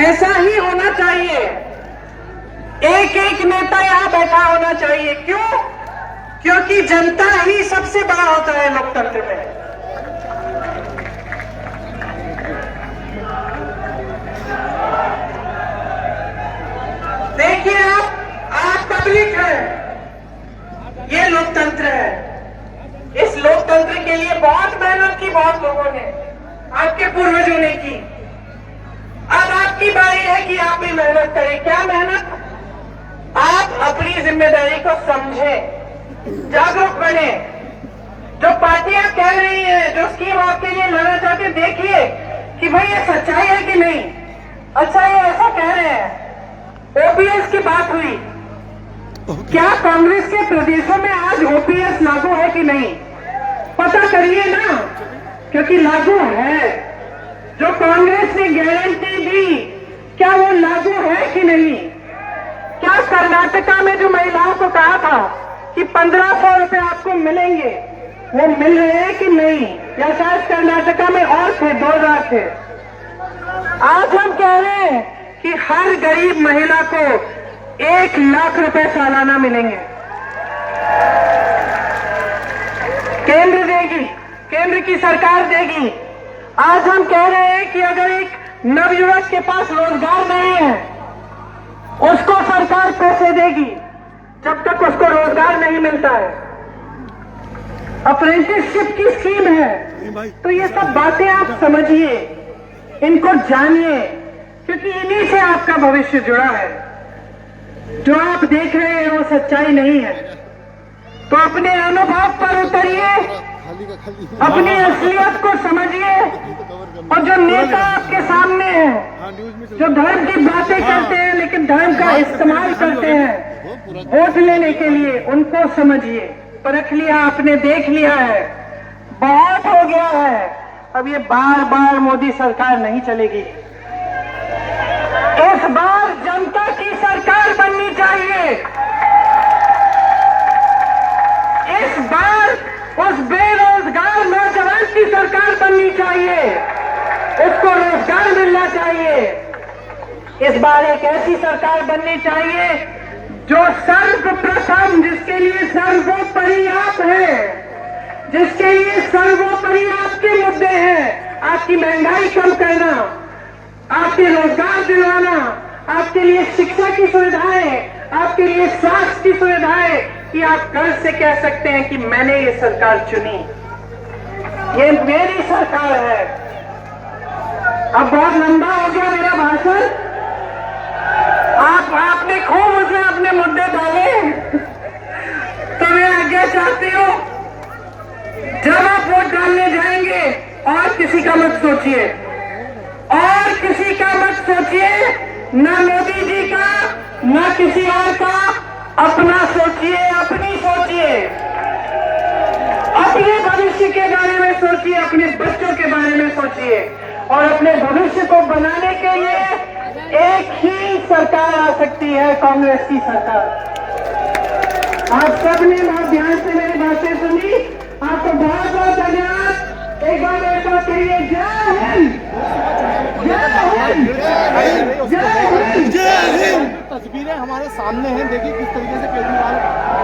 ऐसा ही होना चाहिए। एक एक नेता यहाँ बैठा होना चाहिए। क्यों? क्योंकि जनता ही सबसे बड़ा होता है लोकतंत्र में। देखिए आप पब्लिक है, ये लोकतंत्र है। इस लोकतंत्र के लिए बहुत मेहनत की बहुत लोगों ने, आपके पूर्वजों ने की। अब आपकी बारी है कि आप भी मेहनत करें। क्या मेहनत? आप अपनी जिम्मेदारी को समझें, जागरूक बने। जो पार्टियां कह रही हैं, जो स्कीम आपके लिए लाना चाहते हैं, देखिए कि भाई ये सच्चाई है कि नहीं। अच्छा ये ऐसा कह रहे हैं, ओपीएस की बात हुई, क्या कांग्रेस के प्रदेशों में आज ओपीएस लागू है कि नहीं? पता करिए ना, क्योंकि लागू है। जो कांग्रेस ने गारंटी दी, क्या वो लागू है कि नहीं? क्या कर्नाटका में जो महिलाओं को कहा था कि 1500 रुपए आपको मिलेंगे, वो मिल रहे हैं कि नहीं? या शायद कर्नाटका में और थे, 2000 थे। आज हम कह रहे हैं कि हर गरीब महिला को 1 लाख रुपए सालाना मिलेंगे। केंद्र देगी, केंद्र की सरकार देगी। आज हम कह रहे हैं कि अगर एक नवयुवक के पास रोजगार नहीं है, उसको सरकार पैसे देगी जब तक उसको रोजगार नहीं मिलता है। अप्रेंटिसशिप की स्कीम है। तो ये सब बातें आप समझिए, इनको जानिए, क्योंकि इन्हीं से आपका भविष्य जुड़ा है। जो आप देख रहे हैं वो सच्चाई नहीं है। तो अपने अनुभव पर उतरिए, अपनी असलियत को समझिए, और जो नेता आपके सामने हैं, जो धर्म की बातें करते हैं लेकिन धर्म का इस्तेमाल करते हैं वोट लेने के लिए, उनको समझिए। परख लिया आपने, देख लिया है, बहुत हो गया है। अब ये बार बार मोदी सरकार नहीं चलेगी। इस बार जनता की सरकार बननी चाहिए। इस बार उस बेरोजगार नौजवान की सरकार बननी चाहिए, उसको रोजगार मिलना चाहिए। इस बार एक ऐसी सरकार बननी चाहिए जो सर्वप्रथम, जिसके लिए सर्वोपरि आप है, जिसके लिए सर्वोपरि आपके मुद्दे हैं। आपकी महंगाई कम करना, आपके रोजगार दिलाना, आपके लिए शिक्षा की सुविधाएं, आपके लिए स्वास्थ्य की सुविधाएं, कि आप गर्व से कह सकते हैं कि मैंने ये सरकार चुनी, ये मेरी सरकार है। अब बहुत लंबा हो गया मेरा भाषण। आपने खूब उसमें अपने मुद्दे डाले, तो मैं आज्ञा चाहती हूँ, जब आप वोट डालने जाएंगे और किसी का मत सोचिए, और किसी का मत सोचिए, ना मोदी जी का, ना किसी और का। अपना सोचिए, अपनी सोचिए, अपने भविष्य के बारे में सोचिए, अपने बच्चों के बारे में सोचिए, और अपने भविष्य को बनाने के लिए एक ही सरकार आ सकती है, कांग्रेस की सरकार। आप सबने बहुत ध्यान से मेरी बातें सुनी, आपको बहुत बहुत धन्यवाद। एक बार ऐसा कहिए, जय हिंद, जय हिंद, जय हिंद। तस्वीरें हमारे सामने हैं, देखिए किस तरीके से केजरीवाल,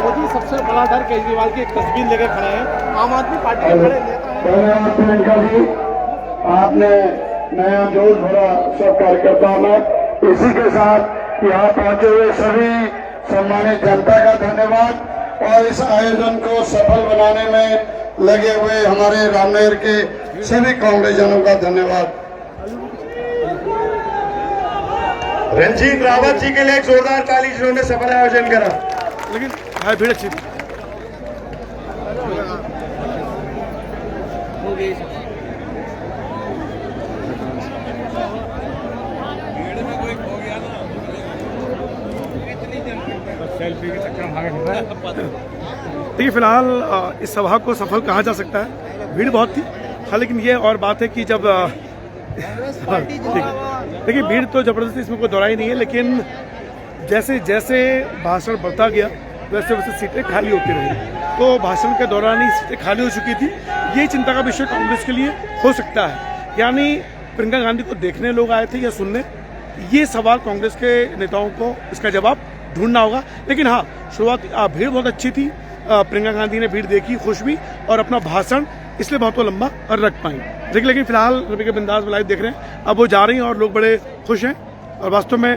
मोदी सबसे बड़ा डर केजरीवाल की एक तस्वीर लेकर खड़े हैं। आम आदमी पार्टी के बड़े नेता हैं। धन्यवाद प्रियंका जी, आपने नया जोश भरा सब कार्यकर्ताओं में। इसी के साथ यहाँ पहुंचे हुए सभी सम्मानित जनता का धन्यवाद और इस आयोजन को सफल बनाने में लगे हुए हमारे रामनगर के सभी कांग्रेसजनों का धन्यवाद। रंजीत रावत जी के लिए एक जोरदार ताली, जिन्होंने सफल आयोजन करा। लेकिन है भीड़ अच्छी थी। देखिए फिलहाल इस सभा को सफल कहा जा सकता है, भीड़ बहुत थी। हाँ, लेकिन ये और बात है कि जब देखिए भीड़ तो जबरदस्ती इसमें कोई दौराई नहीं है, लेकिन जैसे जैसे भाषण बढ़ता गया वैसे वैसे सीटें खाली होती रही। तो भाषण के दौरान ही सीटें खाली हो चुकी थी। ये चिंता का विषय कांग्रेस के लिए हो सकता है, यानी प्रियंका गांधी को देखने लोग आए थे या सुनने, ये सवाल कांग्रेस के नेताओं को इसका जवाब ढूंढना होगा। लेकिन हाँ, शुरुआत भीड़ बहुत अच्छी थी, प्रियंका गांधी ने भीड़ देखी, खुश भी, और अपना भाषण इसलिए बहुत लंबा और रख पाई। देखिए लेकिन फिलहाल रवि के बिंदास लाइव देख रहे हैं, अब वो जा रही हैं और लोग बड़े खुश हैं। और वास्तव में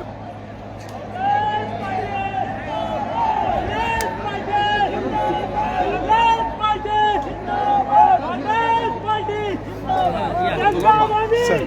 सर